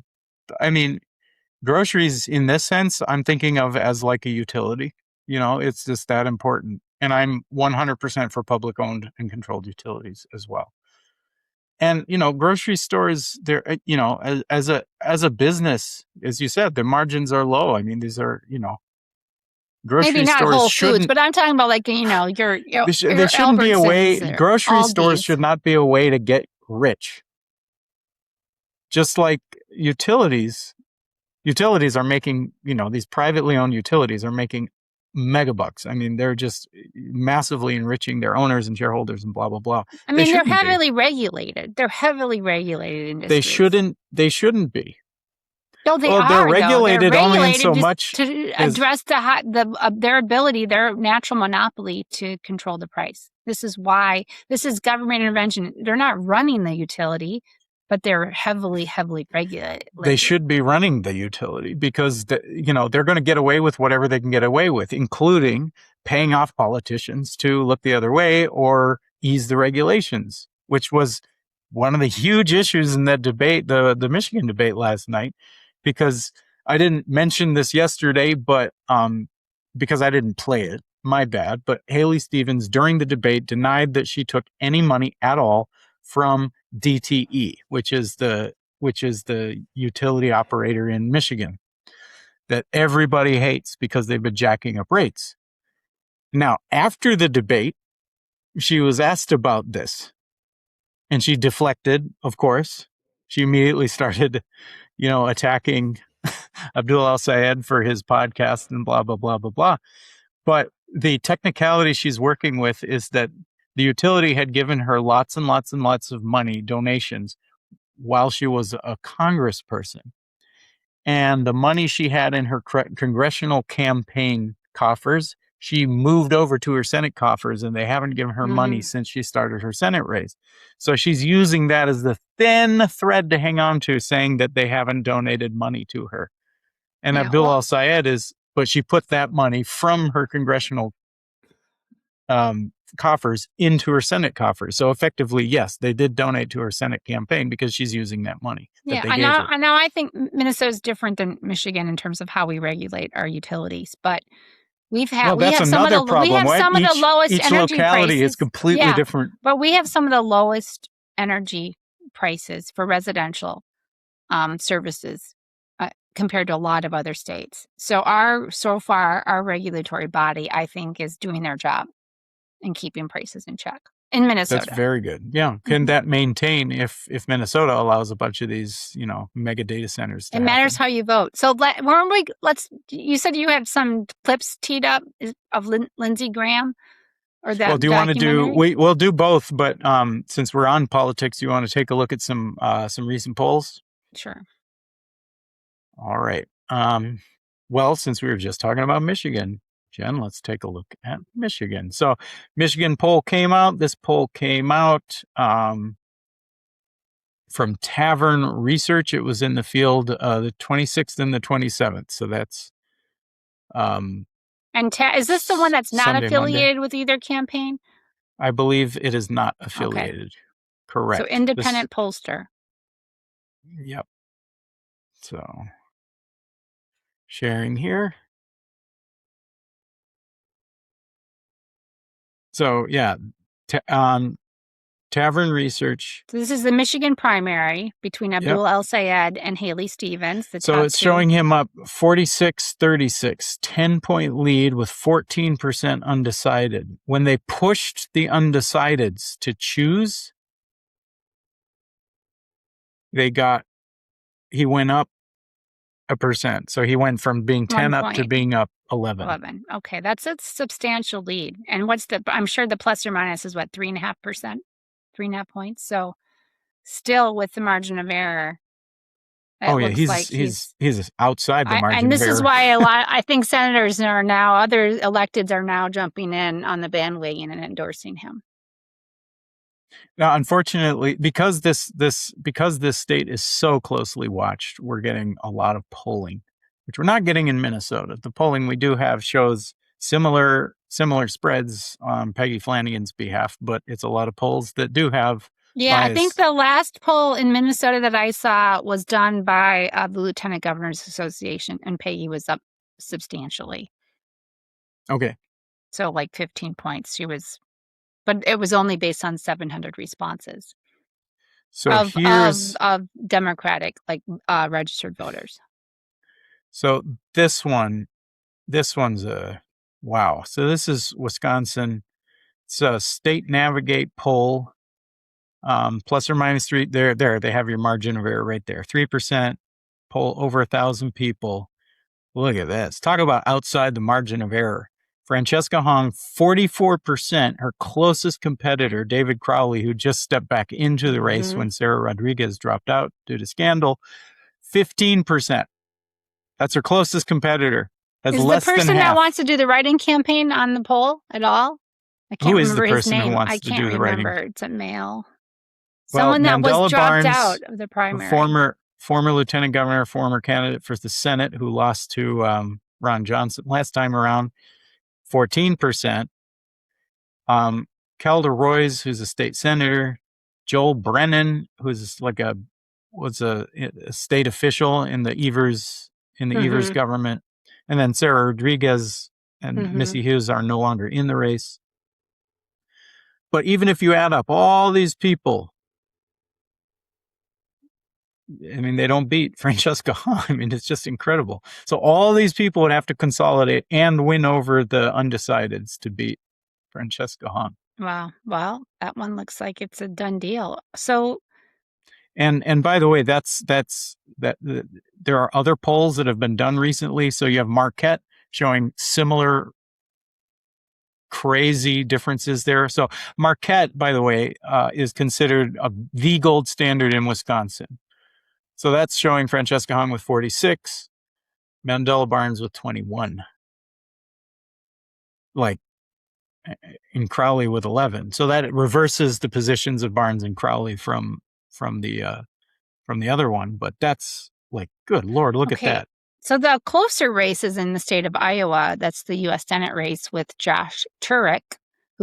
groceries in this sense, I'm thinking of as like a utility. It's just that important. And I'm 100% for public owned and controlled utilities as well. And, grocery stores, they're, as a business, as you said, the margins are low. These are, grocery maybe not stores Whole shouldn't, Foods, but I'm talking about like, your there shouldn't be a way, grocery stores should not be a way to get rich. Just like utilities are making, these privately owned utilities are making megabucks. They're just massively enriching their owners and shareholders and blah, blah, blah. They're heavily regulated. They're heavily regulated industries. They shouldn't be. No, they are. They're regulated only in so much to address their ability, their natural monopoly to control the price. This is government intervention. They're not running the utility, but they're heavily, heavily regulated. They should be running the utility because they're going to get away with whatever they can get away with, including paying off politicians to look the other way or ease the regulations, which was one of the huge issues in that debate, the Michigan debate last night. Because I didn't mention this yesterday, but because I didn't play it, my bad. But Haley Stevens, during the debate, denied that she took any money at all from DTE, which is the utility operator in Michigan that everybody hates because they've been jacking up rates. Now, after the debate, she was asked about this, and she deflected. Of course, she immediately started attacking Abdul Al-Sayed for his podcast and blah, blah, blah, blah, blah. But the technicality she's working with is that the utility had given her lots and lots and lots of money, donations, while she was a congressperson. And the money she had in her congressional campaign coffers, she moved over to her Senate coffers, and they haven't given her money since she started her Senate race. So she's using that as the thin thread to hang on to, saying that they haven't donated money to her. And Abdul Al-Sayed but she put that money from her congressional coffers into her Senate coffers. So effectively, yes, they did donate to her Senate campaign because she's using that money. Yeah, I know. I think Minnesota's different than Michigan in terms of how we regulate our utilities, but we have some of the lowest each energy locality prices. is completely different. But we have some of the lowest energy prices for residential services compared to a lot of other states. So far our regulatory body, I think, is doing their job and keeping prices in check in Minnesota. That's very good. Yeah. Can that maintain if Minnesota allows a bunch of these, mega data centers to It matters how you vote. So you said you had some clips teed up of Lindsey Graham or that. Well, do you want to do, we'll do both, but since we're on politics, you want to take a look at some recent polls? Sure. All right. Well, since we were just talking about Michigan, Jen, let's take a look at Michigan. So Michigan poll came out. This poll came out from Tavern Research. It was in the field the 26th and the 27th. So that's is this the one that's not Sunday, affiliated Monday. With either campaign? I believe it is not affiliated. Okay. Correct. So independent pollster. Yep. So sharing here. So yeah, Tavern Research. So this is the Michigan primary between Abdul Al-Sayed and Haley Stevens. So it's showing him up 46-36, 10-point lead with 14% undecided. When they pushed the undecideds to choose, he went up 1%. So he went from being 10 up to being up 11. Okay, that's a substantial lead. And I'm sure the plus or minus is 3.5%, 3.5 points. So still with the margin of error. He's outside the margin of error. And this is why I think senators other electeds are now jumping in on the bandwagon and endorsing him. Now, unfortunately, because this state is so closely watched, we're getting a lot of polling, which we're not getting in Minnesota. The polling we do have shows similar spreads on Peggy Flanagan's behalf, but it's a lot of polls that do have bias. I think the last poll in Minnesota that I saw was done by the Lieutenant Governor's Association, and Peggy was up substantially. Okay. So 15 points. But it was only based on 700 responses. So of Democratic, registered voters. So this one's wow. So this is Wisconsin. It's a State Navigate poll, plus or minus 3. There, they have your margin of error right there. 3%, poll over 1,000 people. Look at this. Talk about outside the margin of error. Francesca Hong, 44%. Her closest competitor, David Crowley, who just stepped back into the race when Sarah Rodriguez dropped out due to scandal, 15%. That's her closest competitor. Is the person that wants to do the write-in campaign on the poll at all? I can't remember his name. Who is the person who wants to do the writing? It's a male. Well, Someone that Mandela was dropped Barnes, out of the primary. Former lieutenant governor, former candidate for the Senate who lost to Ron Johnson last time around, 14%. Calder Royce, who's a state senator. Joel Brennan, who's was a state official in the Evers government. And then Sarah Rodriguez and Missy Hughes are no longer in the race. But even if you add up all these people, I mean, they don't beat Francesca Hong. I mean, it's just incredible. So all these people would have to consolidate and win over the undecideds to beat Francesca Hong. Wow. Well, that one looks like it's a done deal. So And by the way, there are other polls that have been done recently. So you have Marquette showing similar crazy differences there. So Marquette, by the way, is considered the gold standard in Wisconsin. So that's showing Francesca Hung with 46, Mandela Barnes with 21, like in Crowley with 11. So that reverses the positions of Barnes and Crowley from the other one. But that's like, good Lord, look at that. So the closer race is in the state of Iowa. That's the U.S. Senate race with Josh Turek.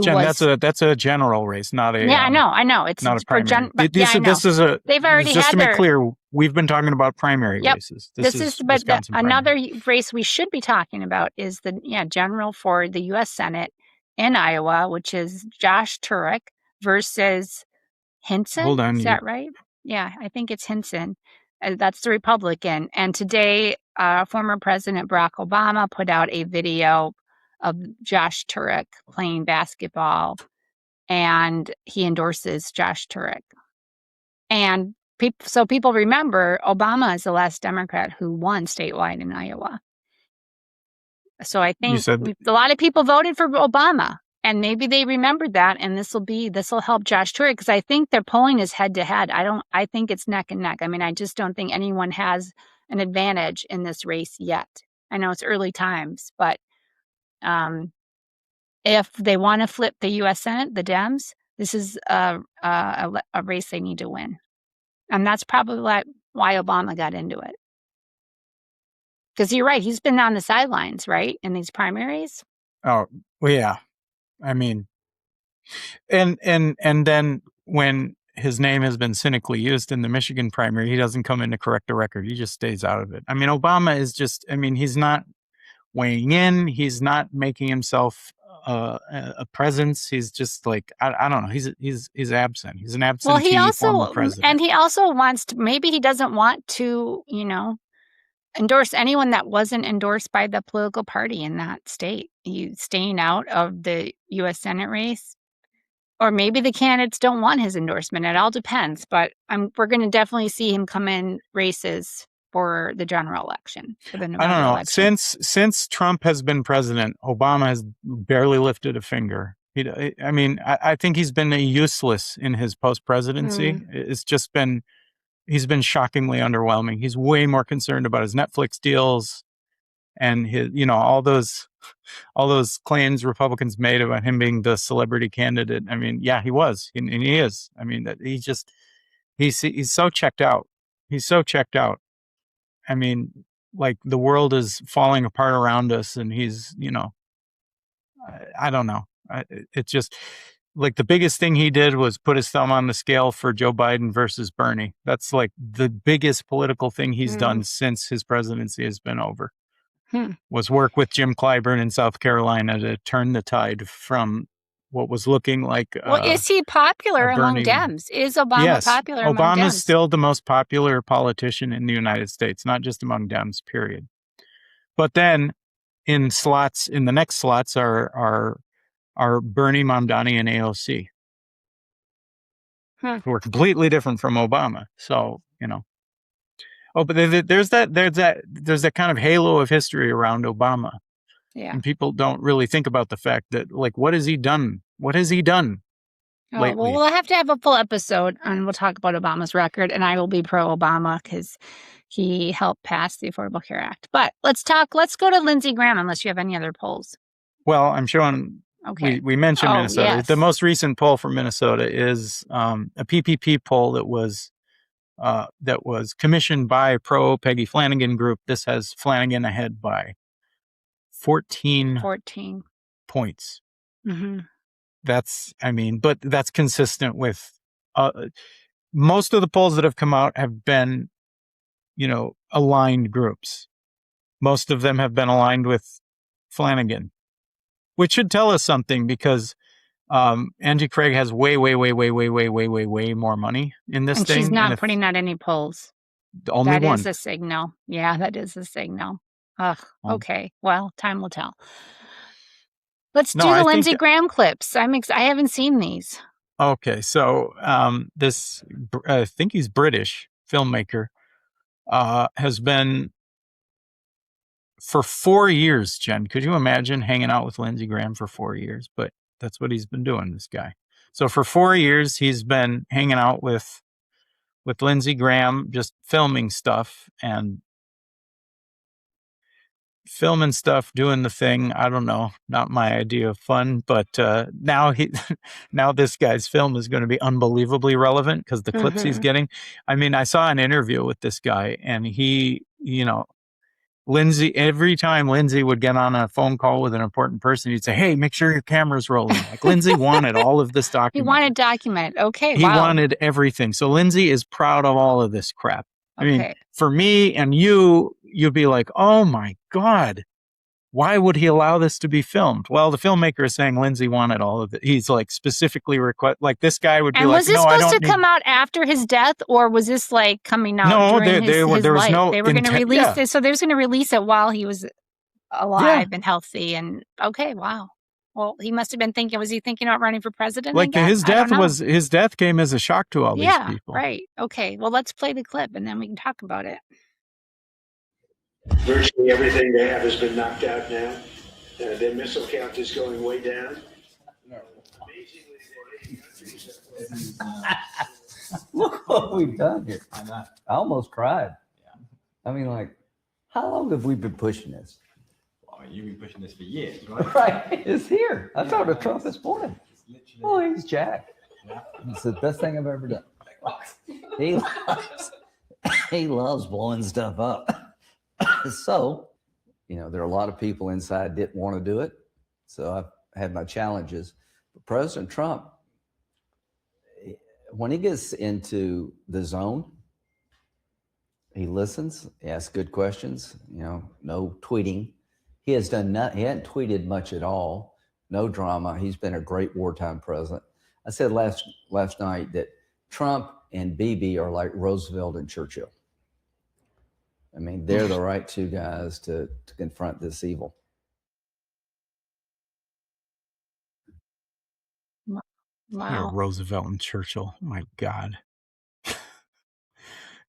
Jen, that's a general race, not a I know it's not a primary. This is a they've already just to make clear. We've been talking about primary races. This is another race we should be talking about is the general for the U.S. Senate in Iowa, which is Josh Turek versus Hinson. Hold on, is that right? Yeah, I think it's Hinson. That's the Republican. And today, former President Barack Obama put out a video of Josh Turek playing basketball, and he endorses Josh Turek. And so people remember Obama is the last Democrat who won statewide in Iowa. So I think a lot of people voted for Obama, and maybe they remembered that, and this will help Josh Turek, because I think their polling is head to head. I think it's neck and neck. I mean, I just don't think anyone has an advantage in this race yet. I know it's early times, but if they want to flip the U.S. Senate, the Dems, this is a race they need to win. And that's probably why Obama got into it. Because you're right, he's been on the sidelines, right, in these primaries. Oh, well, yeah. I mean, and then when his name has been cynically used in the Michigan primary, he doesn't come in to correct the record. He just stays out of it. I mean, Obama is just, he's not weighing in. He's not making himself a presence. He's just like, I don't know. He's absent. He's an absentee former president. And he also wants to, maybe he doesn't want to, endorse anyone that wasn't endorsed by the political party in that state. He's staying out of the U.S. Senate race. Or maybe the candidates don't want his endorsement. It all depends. But we're going to definitely see him come in races for the general election. For the November I don't know. election. Since Trump has been president, Obama has barely lifted a finger. I think he's been useless in his post-presidency. It's just been, he's been shockingly underwhelming. He's way more concerned about his Netflix deals and his, all those claims Republicans made about him being the celebrity candidate. I mean, yeah, he was, and he is. I mean, that he's so checked out. He's so checked out. I mean, like the world is falling apart around us, and he's, I don't know. It's just like the biggest thing he did was put his thumb on the scale for Joe Biden versus Bernie. That's like the biggest political thing he's done since his presidency has been over. Was work with Jim Clyburn in South Carolina to turn the tide from what was looking like. Is he popular among Dems? Is Obama popular among Dems? Obama's still the most popular politician in the United States, not just among Dems, period. But then in the next slots are Bernie, Mamdani, and AOC. Who are completely different from Obama. So, but there's that kind of halo of history around Obama. Yeah. And people don't really think about the fact that, like, what has he done? What has he done lately? Well, we'll have to have a full episode and we'll talk about Obama's record, and I will be pro-Obama because he helped pass the Affordable Care Act. But let's go to Lindsey Graham, unless you have any other polls. Well, I'm showing, we mentioned Minnesota. Yes. The most recent poll from Minnesota is a PPP poll that was commissioned by Peggy Flanagan Group. This has Flanagan ahead by 14 points. Mm-hmm. But that's consistent with most of the polls that have come out have been, aligned groups. Most of them have been aligned with Flanagan, which should tell us something because Angie Craig has way more money in this thing. And she's not putting out any polls. Only one. That is a signal. Yeah, that is a signal. Ugh. Okay. Well, time will tell. Let's do the Lindsey Graham clips. I haven't seen these. Okay, so this, I think he's British filmmaker, has been for 4 years, Jen. Could you imagine hanging out with Lindsey Graham for 4 years? But that's what he's been doing, this guy. So for 4 years, he's been hanging out with Lindsey Graham, just filming stuff and doing the thing. I don't know, not my idea of fun, but now now this guy's film is going to be unbelievably relevant because the clips he's getting. I mean, I saw an interview with this guy, and he, Lindsey, every time Lindsey would get on a phone call with an important person, he'd say, "Hey, make sure your camera's rolling." Like, Lindsey wanted all of this document. He wanted document. Okay, He wanted everything. So Lindsey is proud of all of this crap. I mean, for me and you'd be like, "Oh my God, why would he allow this to be filmed?" Well, the filmmaker is saying Lindsey wanted all of it. He's like specifically like this guy would be like, "No, I don't." And was this supposed to come out after his death, or was this like coming out during his there was life? No. They were going to release this, so they was going to release it while he was alive and healthy. And okay, wow. Well, he must have been thinking. Was he thinking about running for president? Like his death came as a shock to all these people. Right. Okay. Well, let's play the clip and then we can talk about it. Virtually everything they have has been knocked out now. Their missile count is going way down. Look what we've done here. I almost cried. I mean, like, how long have we been pushing this? Well, you've been pushing this for years, right? Right. It's here. I talked to Trump this morning. Oh, he's jacked. It's the best thing I've ever done. He loves blowing stuff up. So, there are a lot of people inside didn't want to do it. So I've had my challenges. But President Trump, when he gets into the zone, he listens, he asks good questions, no tweeting. He has done nothing. He hadn't tweeted much at all. No drama. He's been a great wartime president. I said last night that Trump and Bibi are like Roosevelt and Churchill. I mean, they're the right two guys to confront this evil. Wow. Yeah, Roosevelt and Churchill. Oh my God.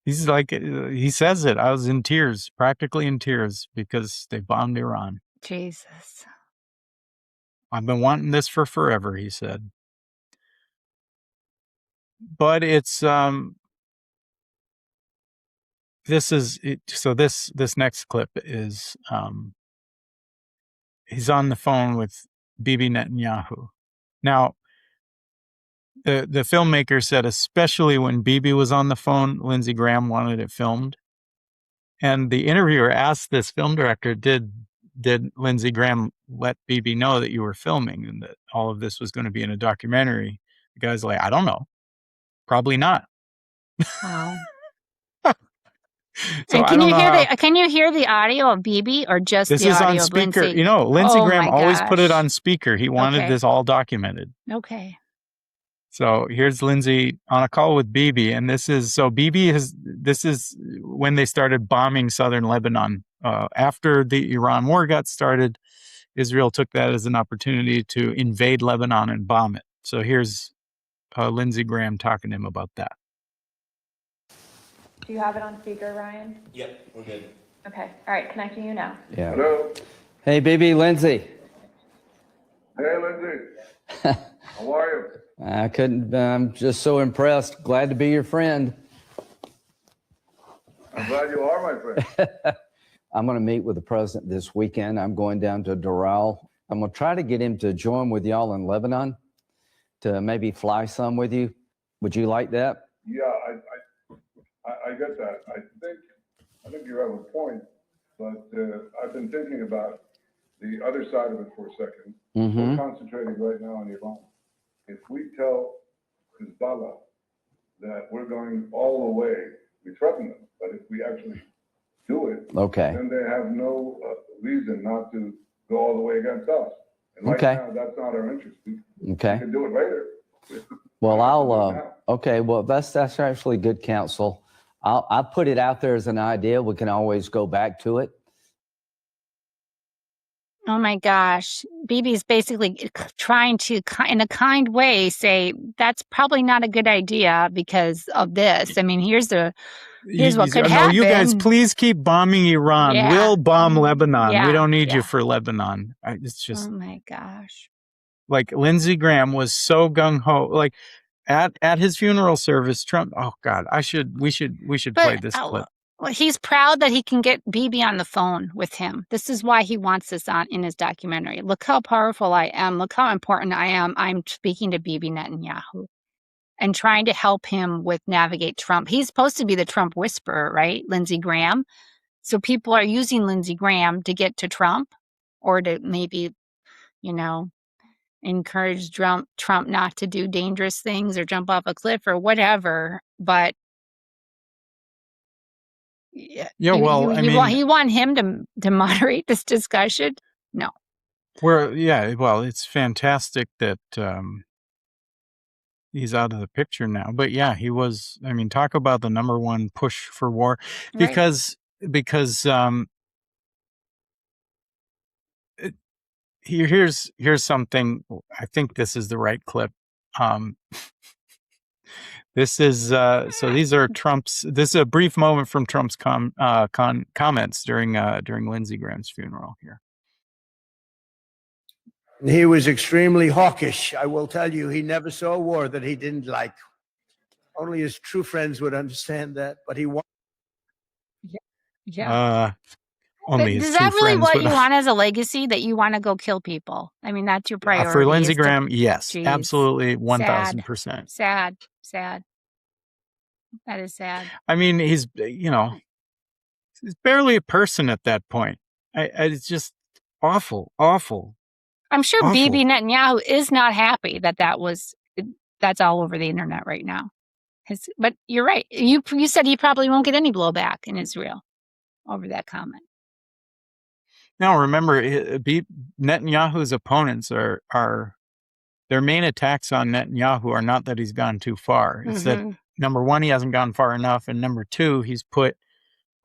He's like, he says it. I was in tears, practically in tears, because they bombed Iran. Jesus. I've been wanting this for forever, he said. But it's this next clip is he's on the phone with Bibi Netanyahu. Now, the filmmaker said, especially when Bibi was on the phone, Lindsey Graham wanted it filmed. And the interviewer asked this film director, did Lindsey Graham let Bibi know that you were filming and that all of this was going to be in a documentary? The guy's like, I don't know. Probably not. Wow. So and can you hear the audio of Bibi or just this the is audio on speaker? Of Lindsey? Lindsey Graham always put it on speaker. He wanted this all documented. Okay. So here's Lindsey on a call with Bibi, and this is when they started bombing southern Lebanon. After the Iran war got started, Israel took that as an opportunity to invade Lebanon and bomb it. So here's Lindsey Graham talking to him about that. Do you have it on speaker, Ryan? Yep, we're good. Okay. All right. Connecting you now. Yeah. Hello. Hey, Bibi, Lindsey. Hey, Lindsey. How are you? I'm just so impressed. Glad to be your friend. I'm glad you are my friend. I'm going to meet with the president this weekend. I'm going down to Doral. I'm going to try to get him to join with y'all in Lebanon to maybe fly some with you. Would you like that? Yeah, I get that. I think you have a point, but I've been thinking about the other side of it for a second. We're concentrating right now on Iran. If we tell Hezbollah that we're going all the way, we threaten them, but if we actually do it, then they have no reason not to go all the way against us. And right now, that's not our interest. We can do it later. Well, that's actually good counsel. I'll put it out there as an idea. We can always go back to it. Oh my gosh. Bibi's basically trying to, in a kind way, say that's probably not a good idea because of this. I mean, here's what could happen. No, you guys, please keep bombing Iran. Yeah. We'll bomb Lebanon. We Yeah, don't need yeah. you for Lebanon. It's just Oh my gosh. like Lindsey Graham was so gung ho. Like at his funeral service, Trump. Oh God, we should play this clip. Well, he's proud that he can get Bibi on the phone with him. This is why he wants this on in his documentary. Look how powerful I am. Look how important I am. I'm speaking to Bibi Netanyahu and trying to help him with navigate Trump. He's supposed to be the Trump whisperer, right? Lindsey Graham. So people are using Lindsey Graham to get to Trump or to maybe, encourage Trump not to do dangerous things or jump off a cliff or whatever. But yeah, Yeah, well, I mean, you want him to moderate this discussion? No. Well, it's fantastic that he's out of the picture now. But yeah, he was. I mean, talk about the number one push for war, because here's something. I think this is the right clip. This is so these are Trump's. This is a brief moment from Trump's comments during Lindsey Graham's funeral here. He was extremely hawkish. I will tell you, he never saw a war that he didn't like. Only his true friends would understand that, but he wanted. Yeah. Only is that really what you want as a legacy, that you want to go kill people? I mean, that's your priority. For Lindsey Graham, yes, absolutely, 1,000%. Sad. That is sad. I mean, he's barely a person at that point. It's just awful. I'm sure Bibi Netanyahu is not happy that's all over the internet right now. But you're right. You said he probably won't get any blowback in Israel over that comment. Now, remember, Netanyahu's opponents are their main attacks on Netanyahu are not that he's gone too far. It's that, number one, he hasn't gone far enough. And number two, he's put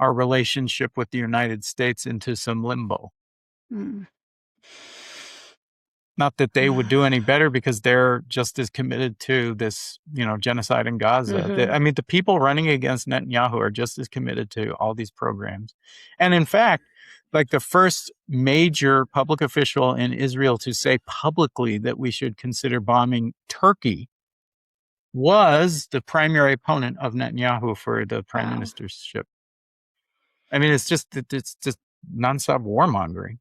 our relationship with the United States into some limbo. Not that they would do any better, because they're just as committed to this, genocide in Gaza. I mean, the people running against Netanyahu are just as committed to all these programs. And in fact, like the first major public official in Israel to say publicly that we should consider bombing Turkey was the primary opponent of Netanyahu for the prime ministership. I mean, it's just nonstop warmongering.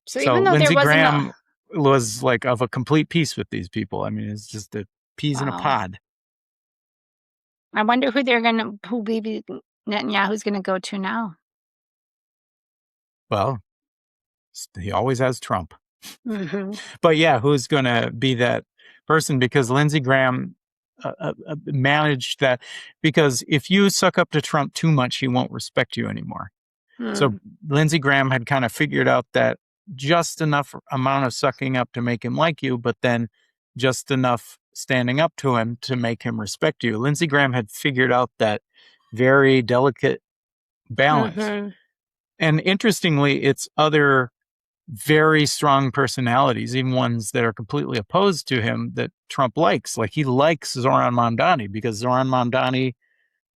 So even though Lindsey there wasn't Graham was like of a complete peace with these people. I mean, it's just the peas in a pod. I wonder who Bibi Netanyahu's going to go to now. Well, he always has Trump. But yeah, who's going to be that person? Because Lindsey Graham managed that. Because if you suck up to Trump too much, he won't respect you anymore. So Lindsey Graham had kind of figured out that just enough amount of sucking up to make him like you, but then just enough standing up to him to make him respect you. Lindsey Graham had figured out that very delicate balance. And interestingly, it's other very strong personalities, even ones that are completely opposed to him, that Trump likes. Like, he likes Zoran Mamdani because Zoran Mamdani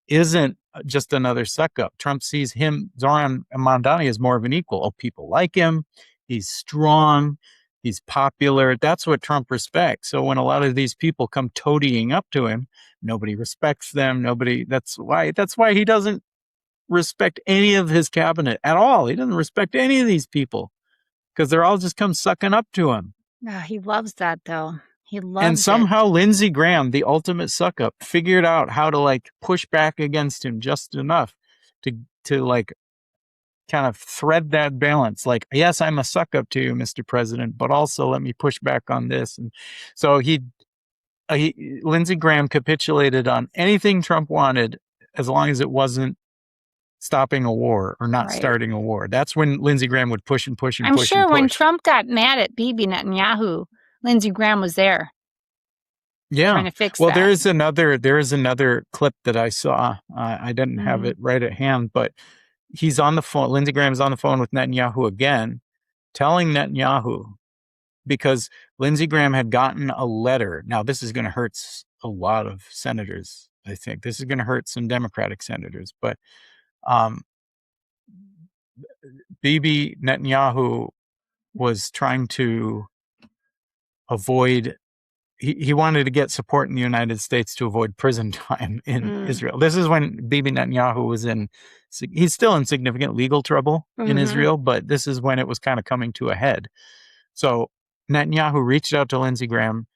isn't just another suck-up. Trump sees Zoran Mamdani, as more of an equal. Oh, people like him. He's strong. He's popular. That's what Trump respects. So when a lot of these people come toadying up to him, nobody respects them. That's why he doesn't respect any of his cabinet at all. He doesn't respect any of these people because they're all just come sucking up to him. He loves that, though. He loves And somehow Lindsey Graham, the ultimate suck up, figured out how to push back against him just enough to kind of thread that balance. Like, yes, I'm a suck up to you, Mr. President, but also let me push back on this. And so Lindsey Graham capitulated on anything Trump wanted, as long as it wasn't stopping a war or not starting a war. That's when Lindsey Graham would push and push and I'm push. sure and push. When Trump got mad at Bibi Netanyahu, Lindsey Graham was there. Yeah. Trying to fix that. there is another clip that I saw. I didn't have it right at hand, but he's on the phone. Lindsey Graham's on the phone with Netanyahu again. telling Netanyahu, because Lindsey Graham had gotten a letter. Now, this is going to hurt a lot of senators, I think. This is going to hurt some Democratic senators. But Bibi Netanyahu was trying to avoid, he wanted to get support in the United States to avoid prison time in Israel. This is when Bibi Netanyahu was he's still in significant legal trouble in Israel, but this is when it was kind of coming to a head. So Netanyahu reached out to Lindsey Graham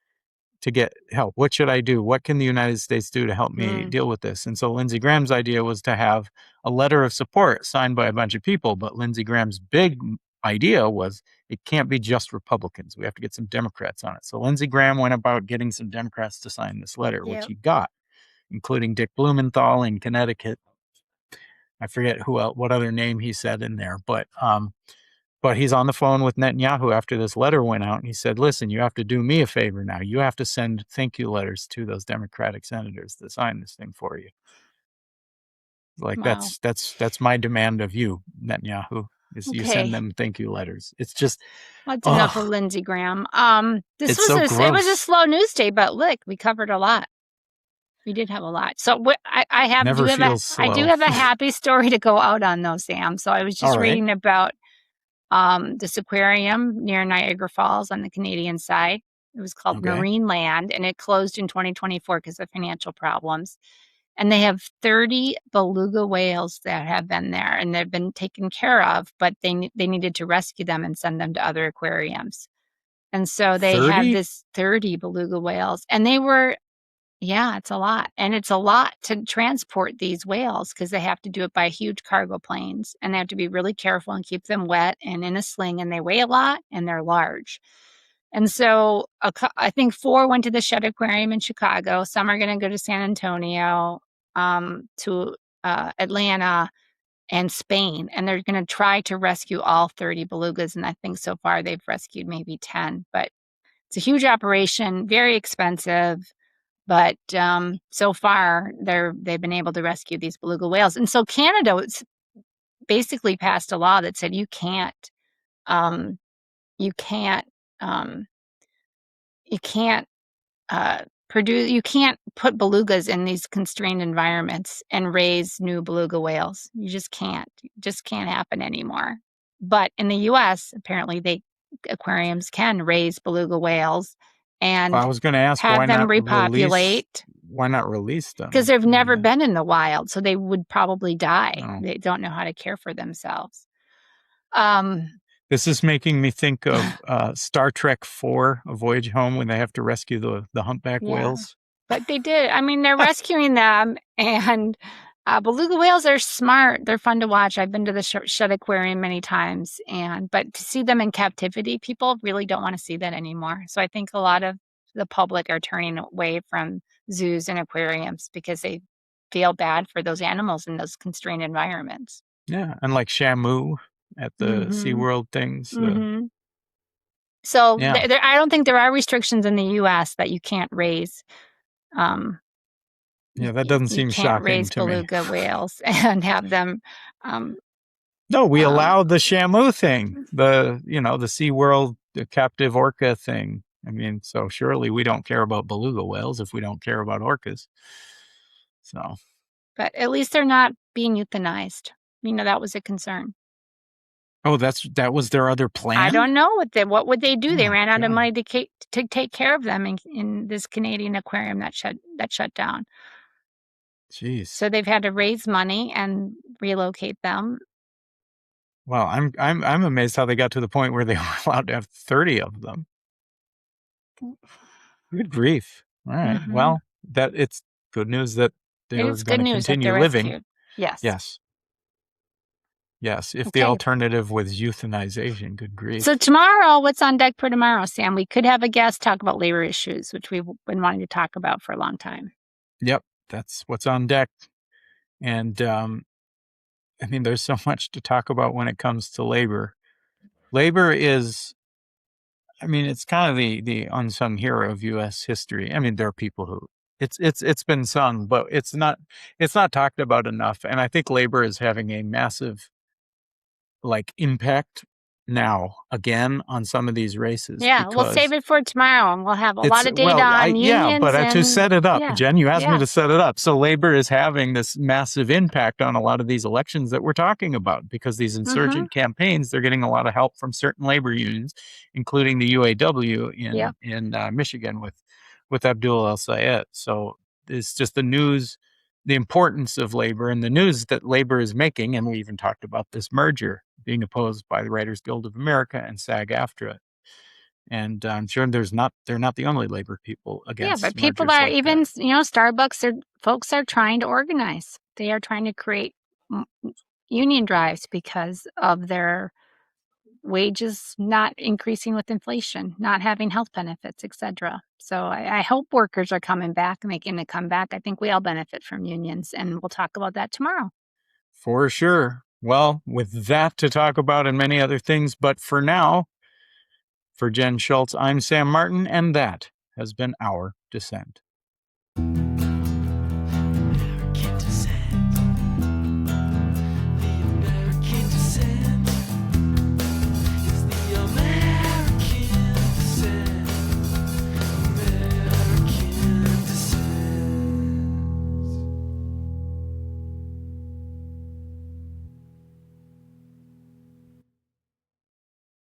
to get help. What should I do? What can the United States do to help me deal with this? And so Lindsey Graham's idea was to have a letter of support signed by a bunch of people. But Lindsey Graham's big idea was it can't be just Republicans. We have to get some Democrats on it. So Lindsey Graham went about getting some Democrats to sign this letter, which he got, including Dick Blumenthal in Connecticut. I forget what other name he said in there, but he's on the phone with Netanyahu after this letter went out, and he said, listen, you have to do me a favor now. You have to send thank you letters to those Democratic senators to sign this thing for you. Like, that's my demand of you, Netanyahu, is you send them thank you letters. It's just... That's enough of Lindsey Graham. It was a slow news day, but look, we covered a lot. We did have a lot. So I do have a happy story to go out on, though, Sam. So I was just reading about this aquarium near Niagara Falls on the Canadian side. It was called Marine Land, and it closed in 2024 because of financial problems. And they have 30 beluga whales that have been there, and they've been taken care of, but they needed to rescue them and send them to other aquariums. And so they had this 30 beluga whales, and they were, it's a lot. And it's a lot to transport these whales because they have to do it by huge cargo planes, and they have to be really careful and keep them wet and in a sling, and they weigh a lot and they're large. And so I think 4 went to the Shedd Aquarium in Chicago. Some are going to go to San Antonio, to Atlanta and Spain. And they're going to try to rescue all 30 belugas. And I think so far they've rescued maybe 10. But it's a huge operation, very expensive. But so far they've been able to rescue these beluga whales. And so Canada basically passed a law that said you can't put belugas in these constrained environments and raise new beluga whales. You just can't. It just can't happen anymore. But in the U.S., apparently aquariums can raise beluga whales and I was going to ask, have them repopulate. Why not release them? Because they've never been in the wild, so they would probably die. Oh. They don't know how to care for themselves. This is making me think of Star Trek IV, A Voyage Home, when they have to rescue the humpback whales. But they did. I mean, they're rescuing them, and beluga whales are smart. They're fun to watch. I've been to the Shedd Aquarium many times, but to see them in captivity, people really don't want to see that anymore. So I think a lot of the public are turning away from zoos and aquariums because they feel bad for those animals in those constrained environments. Yeah, and like Shamu at the SeaWorld things. So I don't think there are restrictions in the U.S. that you can't raise. That doesn't seem shocking raise to me. Beluga whales and have them. No, we allowed the Shamu thing, the SeaWorld the captive orca thing. I mean, so surely we don't care about beluga whales if we don't care about orcas. So, but at least they're not being euthanized. That was a concern. Oh, that was their other plan? I don't know what would they do. They ran out of money to take care of them in this Canadian aquarium that shut down. Jeez. So they've had to raise money and relocate them. Well, I'm amazed how they got to the point where they were allowed to have 30 of them. Good grief. All right. Well, it's good news that they're going to continue living. Rescued. Yes. Yes, if the alternative was euthanization, good grief. So tomorrow, what's on deck for tomorrow, Sam? We could have a guest talk about labor issues, which we've been wanting to talk about for a long time. Yep, that's what's on deck. And, there's so much to talk about when it comes to labor. Labor is, it's kind of the unsung hero of U.S. history. There are people who, it's been sung, but it's not talked about enough. And I think labor is having a massive impact now again on some of these races. Yeah, we'll save it for tomorrow, and we'll have a lot of data well, on unions. yeah, but to and, set it up, yeah, Jen, you asked me yeah. to set it up. So labor is having this massive impact on a lot of these elections that we're talking about because these insurgent campaigns, they're getting a lot of help from certain labor unions, including the UAW in Michigan with Abdul El Sayed. So it's just the news, the importance of labor and the news that labor is making. And we even talked about this merger being opposed by the Writers Guild of America and SAG-AFTRA. And I'm sure they're not the only labor people against. Yeah, but people are even, Starbucks, folks are trying to organize. They are trying to create union drives because of their wages not increasing with inflation, not having health benefits, etc. So I hope workers are coming back, making a comeback. I think we all benefit from unions, and we'll talk about that tomorrow. For sure. Well, with that to talk about and many other things, but for now, for Jen Schultz, I'm Sam Martin, and that has been Our Dissent.